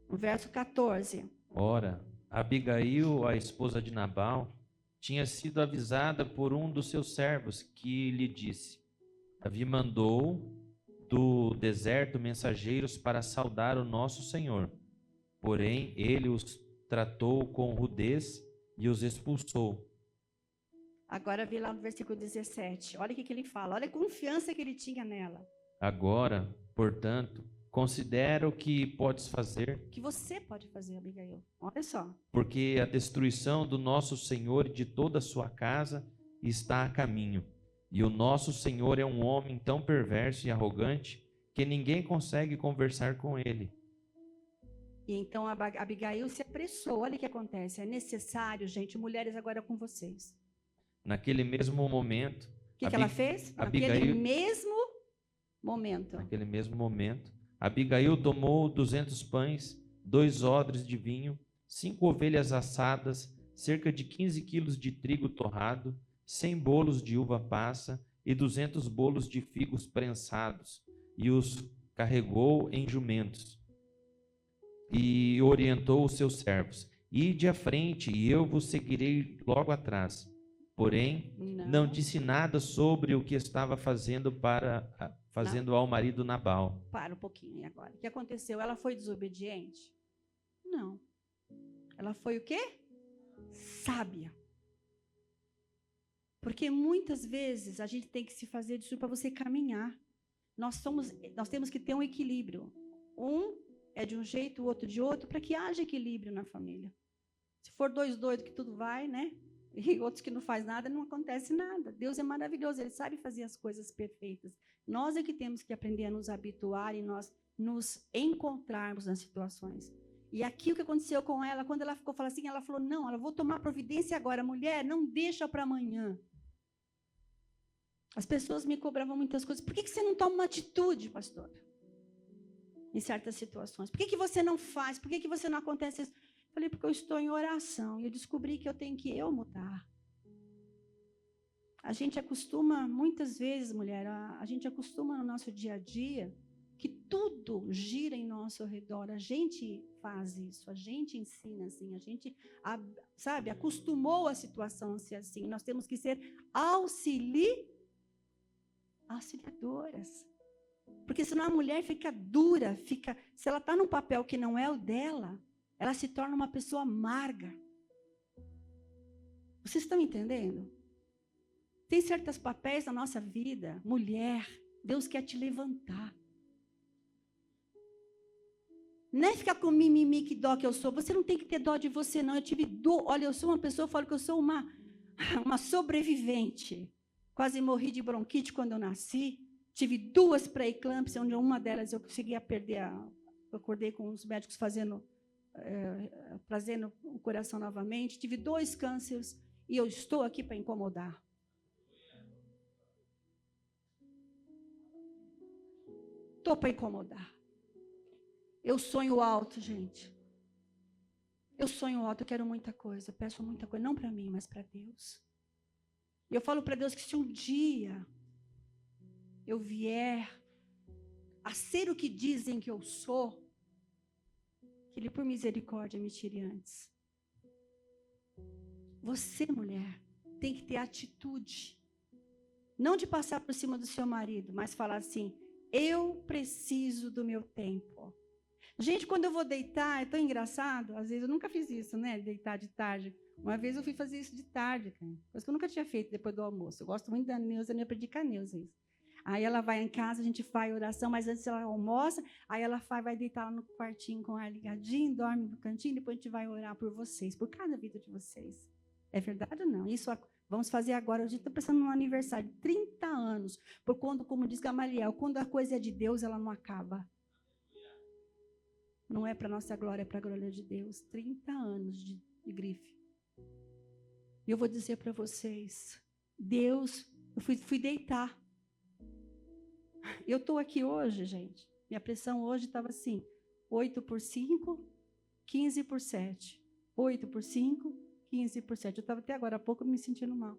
O verso 14. Ora, Abigail, a esposa de Nabal, tinha sido avisada por um dos seus servos, que lhe disse: Davi mandou do deserto mensageiros para saudar o nosso Senhor. Porém, ele os tratou com rudez e os expulsou. Agora vê lá no versículo 17. Olha o que ele fala. Olha a confiança que ele tinha nela. Agora, portanto, considera o que podes fazer. Que você pode fazer, Abigail. Olha só. Porque a destruição do nosso Senhor e de toda a sua casa está a caminho. E o nosso Senhor é um homem tão perverso e arrogante que ninguém consegue conversar com ele. E então a Abigail se apressou. Olha o que acontece. É necessário, gente, mulheres agora com vocês. Naquele mesmo momento... O que ela fez? Naquele mesmo momento, Abigail tomou 200 pães, 2 odres de vinho, 5 ovelhas assadas, cerca de 15 quilos de trigo torrado, 100 bolos de uva passa e 200 bolos de figos prensados, e os carregou em jumentos. E orientou os seus servos: Ide à frente, e eu vos seguirei logo atrás. Porém, não disse nada sobre o que estava fazendo ao marido Nabal. Para um pouquinho agora. O que aconteceu? Ela foi desobediente? Não. Ela foi o quê? Sábia. Porque muitas vezes a gente tem que se fazer disso para você caminhar. Nós temos que ter um equilíbrio. Um é de um jeito, o outro de outro, para que haja equilíbrio na família. Se for 2 doidos que tudo vai, né? E outros que não faz nada, não acontece nada. Deus é maravilhoso, Ele sabe fazer as coisas perfeitas. Nós é que temos que aprender a nos habituar e nós nos encontrarmos nas situações. E aqui o que aconteceu com ela, quando ela ficou falando assim, ela falou, não, eu vou tomar providência agora. Mulher, não deixa para amanhã. As pessoas me cobravam muitas coisas. Por que você não toma uma atitude, pastora? Em certas situações. Por que você não faz? Por que você não acontece isso? Falei, porque eu estou em oração. E eu descobri que eu tenho que mudar. A gente acostuma, muitas vezes, mulher, a gente acostuma no nosso dia a dia que tudo gira em nosso redor. A gente faz isso, a gente ensina assim, a gente, sabe, acostumou a situação a ser assim. Nós temos que ser auxiliadoras. Porque senão a mulher fica dura, se ela está num papel que não é o dela, ela se torna uma pessoa amarga. Vocês estão entendendo? Tem certos papéis na nossa vida, mulher, Deus quer te levantar. Não é ficar com mimimi, que dó que eu sou. Você não tem que ter dó de você, não. Eu tive dó. Olha, eu sou uma pessoa, eu falo que eu sou uma sobrevivente. Quase morri de bronquite quando eu nasci. Tive 2 pré-eclâmpsias, onde uma delas eu conseguia perder. Eu acordei com os médicos trazendo o coração novamente. Tive 2 cânceres e eu estou aqui para incomodar. Estou para incomodar. Eu sonho alto, gente. Eu sonho alto, eu quero muita coisa, eu peço muita coisa, não para mim, mas para Deus. E eu falo para Deus que se um dia eu vier a ser o que dizem que eu sou, que Ele, por misericórdia, me tire antes. Você, mulher, tem que ter atitude. Não de passar por cima do seu marido, mas falar assim, eu preciso do meu tempo. Gente, quando eu vou deitar, é tão engraçado, às vezes eu nunca fiz isso, né, deitar de tarde. Uma vez eu fui fazer isso de tarde, cara. Coisa que eu nunca tinha feito depois do almoço. Eu gosto muito da Neuza, eu aprendi com a Neuza isso. Aí ela vai em casa, a gente faz oração, mas antes ela almoça, aí ela vai deitar lá no quartinho com o ar ligadinho, dorme no cantinho, depois a gente vai orar por vocês, por cada vida de vocês. É verdade ou não? Isso vamos fazer agora. A gente está pensando num aniversário de 30 anos, por quando, como diz Gamaliel, quando a coisa é de Deus, ela não acaba. Não é para nossa glória, é para a glória de Deus. 30 anos de grife. E eu vou dizer para vocês, Deus, eu fui deitar. Eu estou aqui hoje, gente. Minha pressão hoje estava assim, 8 por 5, 15 por 7. 8 por 5, 15 por 7. Eu estava até agora há pouco me sentindo mal.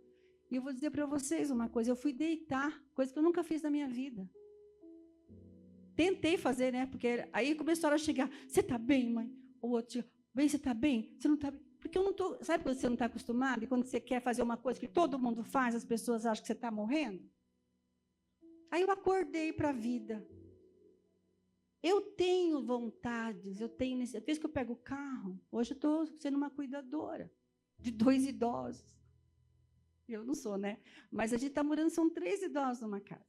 E eu vou dizer para vocês uma coisa, eu fui deitar, coisa que eu nunca fiz na minha vida. Tentei fazer, né? Porque aí começaram a chegar, você está bem, mãe? O outro, bem, você está bem? Você não está bem? Porque eu não estou, sabe quando você não está acostumado? E quando você quer fazer uma coisa que todo mundo faz, as pessoas acham que você está morrendo? Aí eu acordei para a vida. Eu tenho vontades, eu tenho necessidade. Desde que eu pego o carro, hoje eu estou sendo uma cuidadora de 2 idosos. Eu não sou, né? Mas a gente está morando, são 3 idosos numa casa.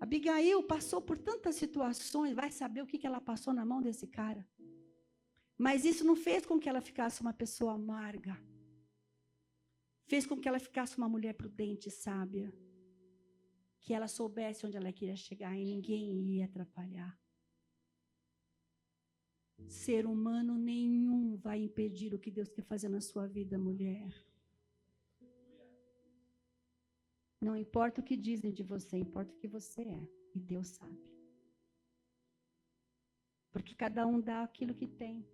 A Abigail passou por tantas situações, vai saber o que ela passou na mão desse cara. Mas isso não fez com que ela ficasse uma pessoa amarga. Fez com que ela ficasse uma mulher prudente e sábia. Que ela soubesse onde ela queria chegar e ninguém ia atrapalhar. Ser humano nenhum vai impedir o que Deus quer fazer na sua vida, mulher. Não importa o que dizem de você, importa o que você é. E Deus sabe. Porque cada um dá aquilo que tem.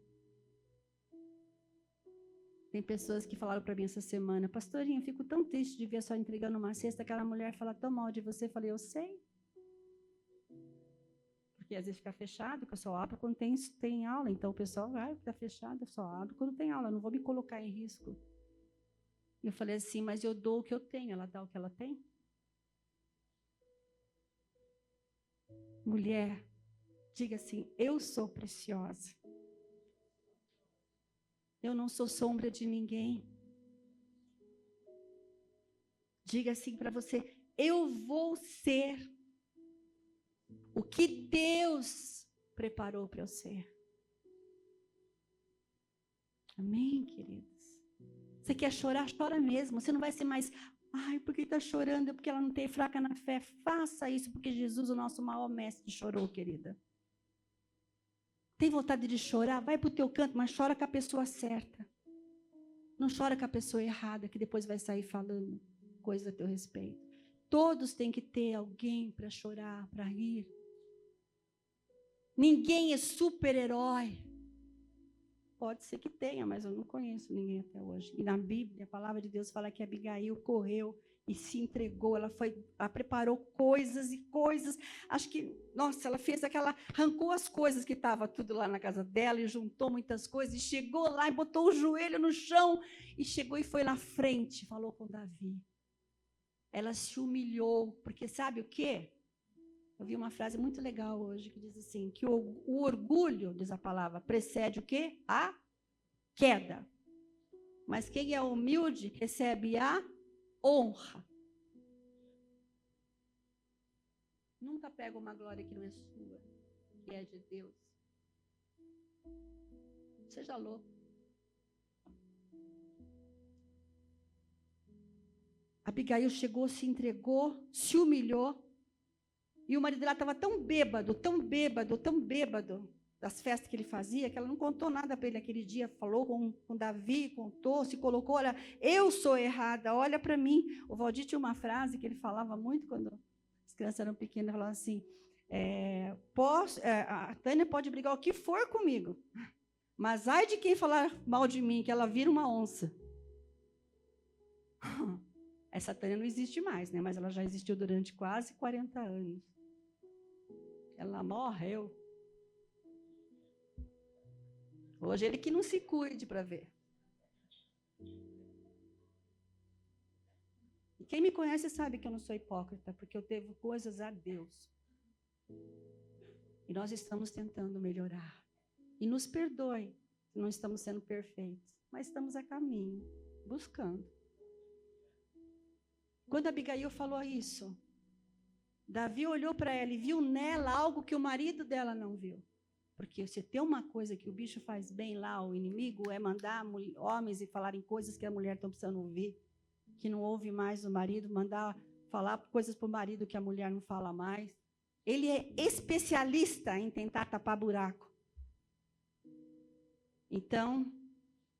Tem pessoas que falaram para mim essa semana, pastorinha, eu fico tão triste de ver a senhora entregando uma cesta, aquela mulher fala tão mal de você. Eu falei, eu sei. Porque às vezes fica fechado, que eu só abro quando tem aula. Então o pessoal vai, está fechado, eu só abro quando tem aula, eu não vou me colocar em risco. E eu falei assim, mas eu dou o que eu tenho, ela dá o que ela tem? Mulher, diga assim, eu sou preciosa. Eu não sou sombra de ninguém. Diga assim para você, eu vou ser o que Deus preparou para eu ser. Amém, queridos? Você quer chorar? Chora mesmo. Você não vai ser mais, ai, por que está chorando? É porque ela não tem fraca na fé. Faça isso, porque Jesus, o nosso maior mestre, chorou, querida. Tem vontade de chorar? Vai para o teu canto, mas chora com a pessoa certa. Não chora com a pessoa errada, que depois vai sair falando coisa a teu respeito. Todos têm que ter alguém para chorar, para rir. Ninguém é super-herói. Pode ser que tenha, mas eu não conheço ninguém até hoje. E na Bíblia, a palavra de Deus fala que Abigail correu e se entregou. Ela preparou coisas e coisas. Acho que, nossa, ela fez arrancou as coisas que estavam tudo lá na casa dela e juntou muitas coisas. E chegou lá e botou o joelho no chão. E chegou e foi na frente, falou com Davi. Ela se humilhou, porque sabe o quê? Eu vi uma frase muito legal hoje, que diz assim, que o orgulho, diz a palavra, precede o quê? A queda. Mas quem é humilde recebe a honra. Nunca pega uma glória que não é sua, que é de Deus. Seja louco. Abigail chegou, se entregou, se humilhou. E o marido dela estava tão bêbado das festas que ele fazia, que ela não contou nada para ele aquele dia. Falou com Davi, contou, se colocou, olha, eu sou errada, olha para mim. O Valdir tinha uma frase que ele falava muito quando as crianças eram pequenas, falava assim, a Tânia pode brigar o que for comigo, mas ai de quem falar mal de mim, que ela vira uma onça. Essa Tânia não existe mais, né? Mas ela já existiu durante quase 40 anos. Ela morreu. Hoje ele que não se cuide para ver. E quem me conhece sabe que eu não sou hipócrita, porque eu devo coisas a Deus. E nós estamos tentando melhorar. E nos perdoe, se não estamos sendo perfeitos, mas estamos a caminho, buscando. Quando Abigail falou isso, Davi olhou para ela e viu nela algo que o marido dela não viu. Porque se tem uma coisa que o bicho faz bem lá, o inimigo, é mandar homens e falarem coisas que a mulher está precisando ouvir, que não ouve mais o marido, mandar falar coisas para o marido que a mulher não fala mais. Ele é especialista em tentar tapar buraco. Então,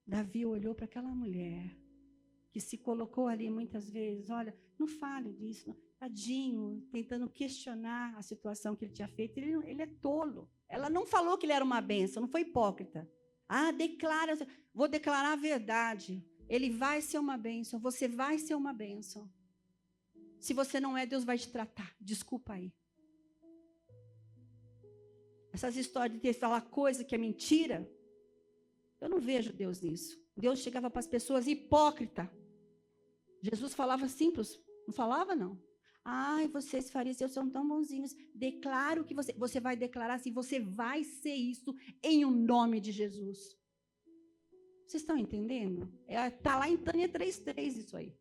Davi olhou para aquela mulher que se colocou ali muitas vezes, olha, não fale disso, tadinho, tentando questionar a situação que ele tinha feito. Ele é tolo. Ela não falou que ele era uma bênção, não foi hipócrita. Declara, vou declarar a verdade. Ele vai ser uma bênção, você vai ser uma bênção. Se você não é, Deus vai te tratar. Desculpa aí. Essas histórias de falar coisa que é mentira, eu não vejo Deus nisso. Deus chegava para as pessoas hipócrita. Jesus falava simples, não falava não. Vocês fariseus são tão bonzinhos. Declaro que você vai declarar assim, você vai ser isso em o nome de Jesus. Vocês estão entendendo? Está lá em Tânia 3:3 isso aí.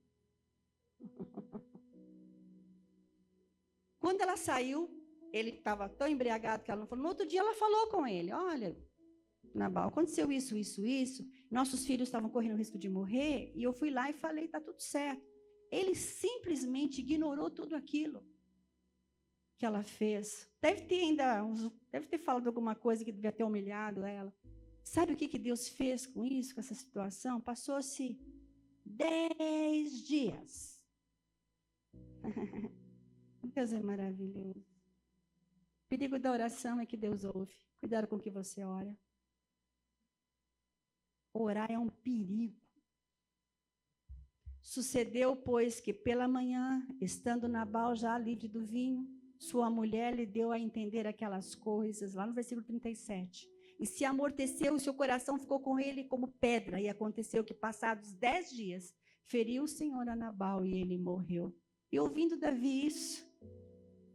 Quando ela saiu, ele estava tão embriagado que ela não falou. No outro dia ela falou com ele, olha, Nabal, aconteceu isso. Nossos filhos estavam correndo risco de morrer e eu fui lá e falei, está tudo certo. Ele simplesmente ignorou tudo aquilo que ela fez. Deve ter falado alguma coisa que devia ter humilhado ela. Sabe o que Deus fez com isso, com essa situação? Passou-se 10 dias. Deus é maravilhoso. O perigo da oração é que Deus ouve. Cuidado com o que você ora. Orar é um perigo. Sucedeu, pois, que pela manhã, estando Nabal já livre do vinho, sua mulher lhe deu a entender aquelas coisas, lá no versículo 37. E se amorteceu, o seu coração ficou com ele como pedra. E aconteceu que, passados 10 dias, feriu o Senhor a Nabal e ele morreu. E ouvindo Davi isso,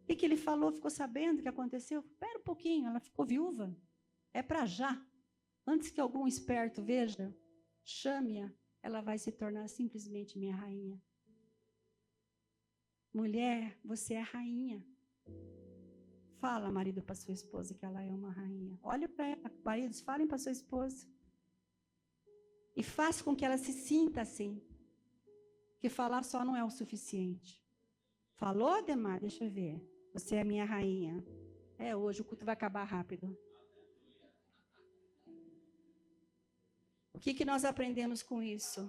o que ele falou? Ficou sabendo o que aconteceu? Espera um pouquinho, ela ficou viúva. É para já. Antes que algum esperto veja, chame-a. Ela vai se tornar simplesmente minha rainha. Mulher, você é rainha. Fala, marido, para sua esposa que ela é uma rainha. Olha para ela, maridos, falem para sua esposa. E faça com que ela se sinta assim. Que falar só não é o suficiente. Falou, Ademar? Deixa eu ver. Você é minha rainha. Hoje o culto vai acabar rápido. O que nós aprendemos com isso?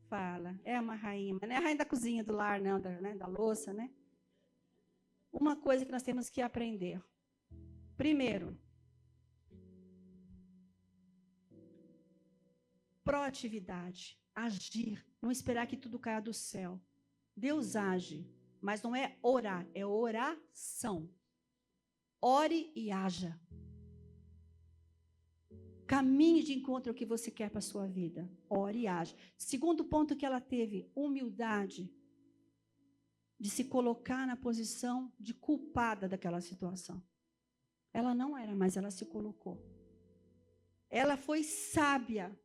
Fala, é uma rainha, mas não é a rainha da cozinha, do lar, não, da louça, né? Uma coisa que nós temos que aprender. Primeiro, proatividade, agir, não esperar que tudo caia do céu. Deus age, mas não é orar, é oração. Ore e haja. Caminhe de encontro ao que você quer para a sua vida. Ore e age. Segundo ponto que ela teve, humildade. De se colocar na posição de culpada daquela situação. Ela não era, mas ela se colocou. Ela foi sábia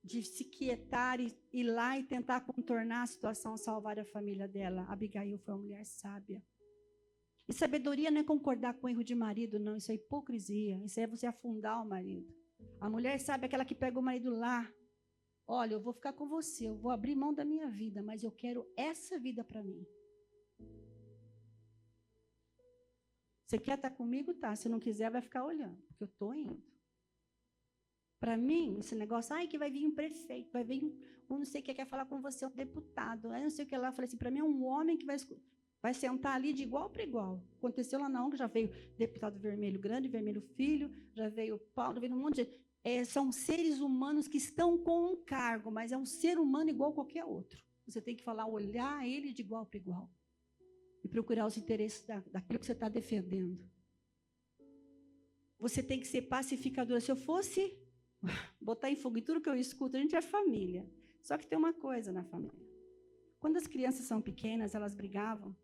de se quietar e ir lá e tentar contornar a situação, salvar a família dela. Abigail foi uma mulher sábia. E sabedoria não é concordar com o erro de marido, não. Isso é hipocrisia. Isso é você afundar o marido. A mulher sabe aquela que pega o marido lá. Olha, eu vou ficar com você, eu vou abrir mão da minha vida, mas eu quero essa vida para mim. Você quer estar comigo? Tá. Se não quiser, vai ficar olhando, porque eu estou indo. Para mim, esse negócio, que vai vir um prefeito, vai vir um não sei o que quer falar com você, um deputado, não sei o que lá. Eu falei assim, para mim é um homem que vai sentar ali de igual para igual. Aconteceu lá na ONG, já veio deputado Vermelho Grande, Vermelho Filho, já veio Paulo, já veio um monte de... são seres humanos que estão com um cargo, mas é um ser humano igual a qualquer outro. Você tem que olhar ele de igual para igual. E procurar os interesses daquilo que você está defendendo. Você tem que ser pacificadora. Se eu fosse botar em fogo em tudo que eu escuto, a gente é família. Só que tem uma coisa na família. Quando as crianças são pequenas, elas brigavam.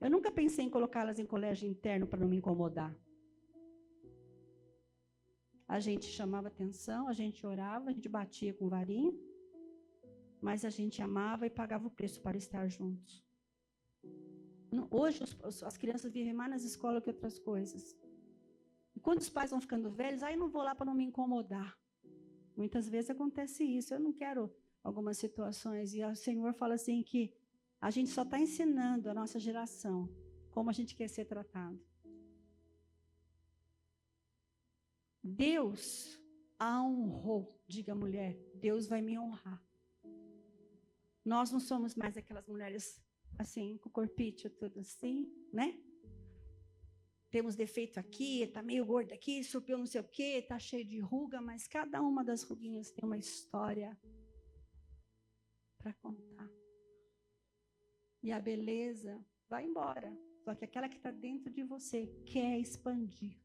Eu nunca pensei em colocá-las em colégio interno para não me incomodar. A gente chamava atenção, a gente orava, a gente batia com varinha, mas a gente amava e pagava o preço para estar juntos. Hoje, as crianças vivem mais nas escolas que outras coisas. E quando os pais vão ficando velhos, aí não vou lá para não me incomodar. Muitas vezes acontece isso. Eu não quero algumas situações. E o Senhor fala assim que a gente só está ensinando a nossa geração como a gente quer ser tratado. Deus a honrou, diga mulher, Deus vai me honrar. Nós não somos mais aquelas mulheres assim, com o corpício tudo assim, né? Temos defeito aqui, tá meio gordo aqui, subiu não sei o quê, tá cheio de ruga, mas cada uma das ruguinhas tem uma história para contar. E a beleza vai embora, só que aquela que está dentro de você quer expandir.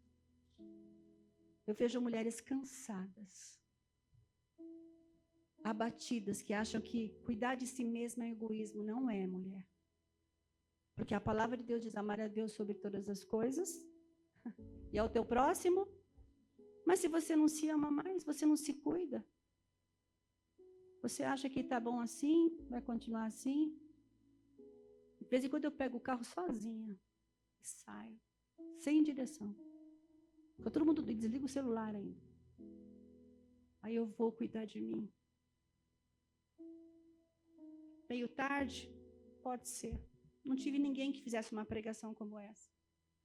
Eu vejo mulheres cansadas, abatidas, que acham que cuidar de si mesma é egoísmo. Não é, mulher. Porque a palavra de Deus diz amar a Deus sobre todas as coisas e ao teu próximo. Mas se você não se ama mais, você não se cuida. Você acha que está bom assim, vai continuar assim. De vez em quando eu pego o carro sozinha e saio, sem direção. Porque todo mundo desliga o celular ainda. Aí eu vou cuidar de mim. Meio tarde? Pode ser. Não tive ninguém que fizesse uma pregação como essa.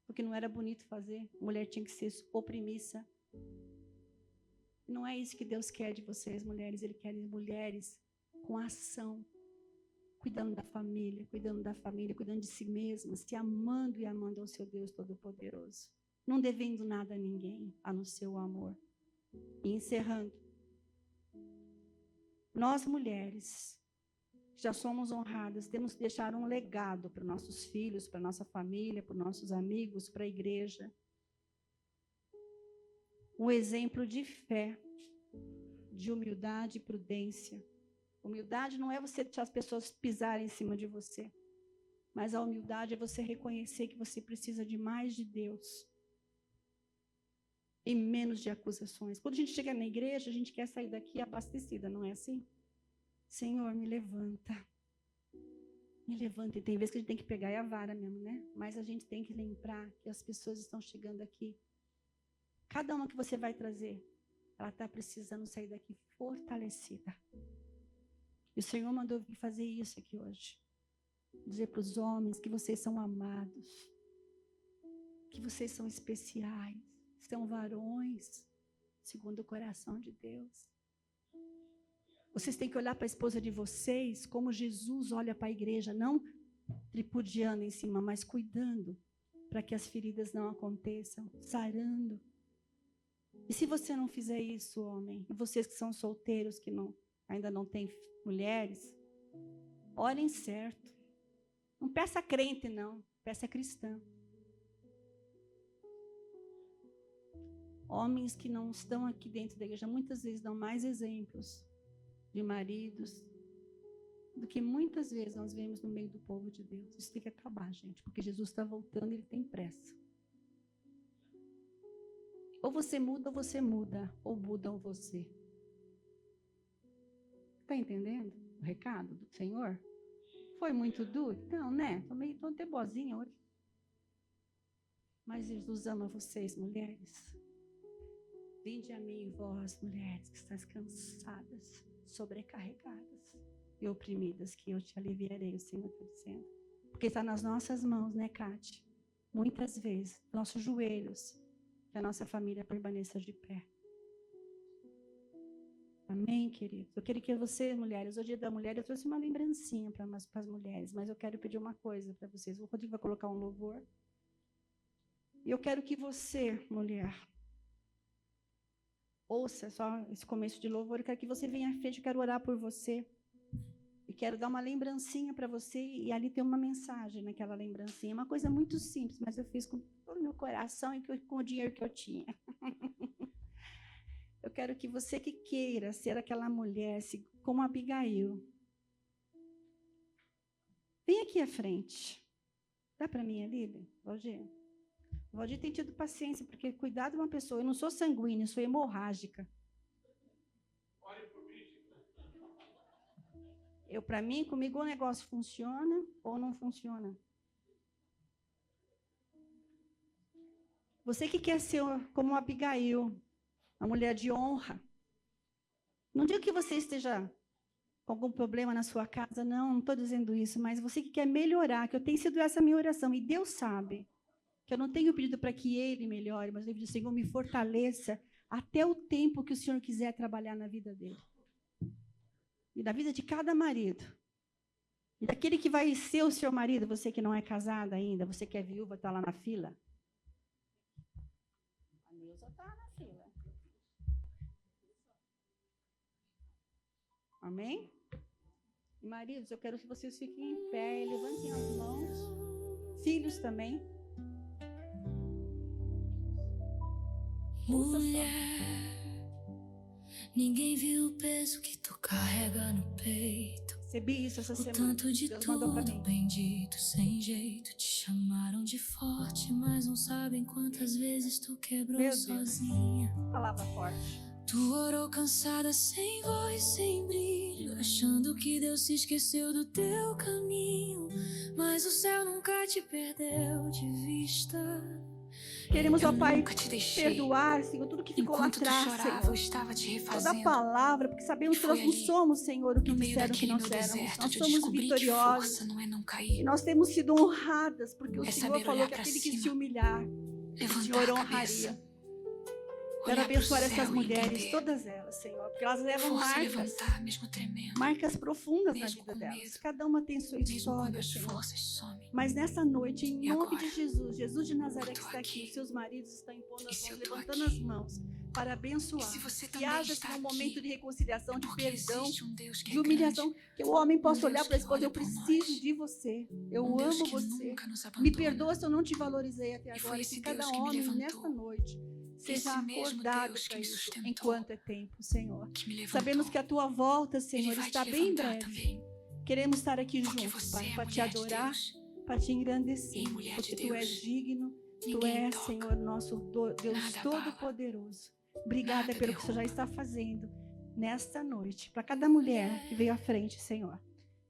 Porque não era bonito fazer. Mulher tinha que ser oprimissa. Não é isso que Deus quer de vocês, mulheres. Ele quer mulheres com ação. Cuidando da família, cuidando de si mesmas, se amando e amando ao seu Deus Todo-Poderoso. Não devendo nada a ninguém, a não ser o amor. E encerrando. Nós, mulheres, já somos honradas, temos que deixar um legado para nossos filhos, para nossa família, para nossos amigos, para a igreja. Um exemplo de fé, de humildade e prudência. Humildade não é você deixar as pessoas pisarem em cima de você, mas a humildade é você reconhecer que você precisa de mais de Deus e menos de acusações. Quando a gente chega na igreja, a gente quer sair daqui abastecida, não é assim? Senhor, me levanta. Me levanta. E tem vezes que a gente tem que pegar a vara mesmo, né? Mas a gente tem que lembrar que as pessoas estão chegando aqui. Cada uma que você vai trazer, ela está precisando sair daqui fortalecida. E o Senhor mandou vir fazer isso aqui hoje. Dizer para os homens que vocês são amados, que vocês são especiais, são varões, segundo o coração de Deus. Vocês têm que olhar para a esposa de vocês como Jesus olha para a igreja, não tripudiando em cima, mas cuidando para que as feridas não aconteçam, sarando. E se você não fizer isso, homem, e vocês que são solteiros, que ainda não têm mulheres, orem certo. Não peça crente, não. Peça cristã. Homens que não estão aqui dentro da igreja, muitas vezes dão mais exemplos de maridos do que muitas vezes nós vemos no meio do povo de Deus. Isso tem que acabar, gente, porque Jesus está voltando e ele tem pressa. Ou você muda, ou mudam você. Está entendendo o recado do Senhor? Foi muito duro? Não, né? Tô até boazinha hoje. Mas Jesus ama vocês, mulheres. Vinde a mim, vós, mulheres, que estáis cansadas, sobrecarregadas e oprimidas, que eu te aliviarei, o Senhor está dizendo. Porque está nas nossas mãos, né, Cátia? Muitas vezes, nossos joelhos, que a nossa família permaneça de pé. Amém, queridos? Eu queria que você, mulheres, hoje é dia da mulher, eu trouxe uma lembrancinha para as mulheres, mas eu quero pedir uma coisa para vocês. O Rodrigo vai colocar um louvor. E eu quero que você, mulher, ouça só esse começo de louvor. Eu quero que você venha à frente, eu quero orar por você. E quero dar uma lembrancinha para você, e ali tem uma mensagem naquela lembrancinha. Uma coisa muito simples, mas eu fiz com todo o meu coração e com o dinheiro que eu tinha. Eu quero que você que queira ser aquela mulher, como Abigail, Vem aqui à frente. Dá para mim, Lília? Valdir? O Valdir tem tido paciência, porque cuidar de uma pessoa, eu não sou sanguínea, eu sou hemorrágica. Para mim, comigo o negócio funciona ou não funciona. Você que quer ser como Abigail, a mulher de honra. Não digo que você esteja com algum problema na sua casa, não estou dizendo isso, mas você que quer melhorar, que eu tenho sido essa minha oração, e Deus sabe que eu não tenho pedido para que Ele melhore, mas eu pedido, Senhor, me fortaleça até o tempo que o Senhor quiser trabalhar na vida dele. E na vida de cada marido. E daquele que vai ser o seu marido, você que não é casada ainda, você que é viúva, está lá na fila. A Neuza está na fila. Amém? E maridos, eu quero que vocês fiquem em pé e levantem as mãos. Filhos também. Mulher, ninguém viu o peso que tu carrega no peito. Recebi isso essa semana. Tanto de Deus mandou pra tudo mim. bem dito, sem jeito. Te chamaram de forte, mas não sabem quantas vezes tu quebrou Meu Deus. sozinha. Palavra forte. Tu orou cansada, sem voz, sem brilho, achando que Deus se esqueceu do teu caminho. Mas o céu nunca te perdeu de vista. Queremos, ó Pai, nunca te deixei. perdoar, Senhor, tudo que ficou lá Enquanto tu atrás, chorava, eu Senhor. estava te Toda refazendo. palavra, porque sabemos que E nós foi não ali, somos, Senhor, o que No meio disseram que daquele nós meu éramos. deserto, Nós eu somos descobri que vitoriosos. força não é não E cair. nós temos sido honradas, porque o É Senhor saber falou olhar que pra aquele que cima, se humilhar, o levantar Senhor a honraria. cabeça, Quero olhar pro abençoar céu essas e mulheres, entender. todas elas, Senhor, porque elas levam Força marcas, levantar, mesmo tremendo, marcas profundas na mesmo vida com delas. medo, Cada uma tem sua mesmo quando história, as Senhor. forças somem. Mas nessa noite, em E nome agora? de Jesus, Jesus de Nazaré Eu que tô está aqui, aqui. os seus maridos estão impondo E as se mãos, eu tô levantando aqui? as mãos para abençoar. E se você Que também haja está assim, um aqui, momento de reconciliação, é de porque perdão, existe um Deus que de é humilhação, grande, que o homem possa Deus olhar para a que esposa, olha eu por preciso nós, de você, eu Deus amo que você. nunca nos Me abandona. perdoa se eu não te valorizei até E foi agora. esse Que cada Deus que me homem levantou. nesta noite seja Esse mesmo acordado Deus que para me isso, sustentou. enquanto é tempo, Senhor. que me levantou. Sabemos que a tua volta, Ele Senhor, vai está te bem em levantar breve. também, Queremos estar aqui porque juntos, você Pai, é para te mulher de adorar, Deus para te engrandecer, e mulher porque de tu és Deus. digno, tu Ninguém és, toca, Senhor, nosso Deus nada abala, Todo-Poderoso. Obrigada nada pelo que o Senhor já derruba. está fazendo nesta noite, para cada mulher que veio à frente, Senhor.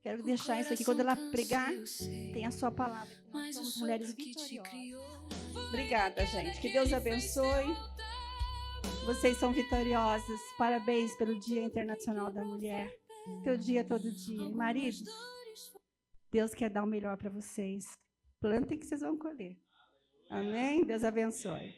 Quero O deixar isso aqui, quando coração ela pregar, cansa, eu sei, tem a sua palavra. Nós mas o somos mulheres sopro que te vitoriosas. criou Obrigada, gente. Que Deus abençoe. Vocês são vitoriosas. Parabéns pelo Dia Internacional da Mulher. Teu dia todo dia. E, maridos, Deus quer dar o melhor para vocês. Plantem que vocês vão colher. Amém? Deus abençoe.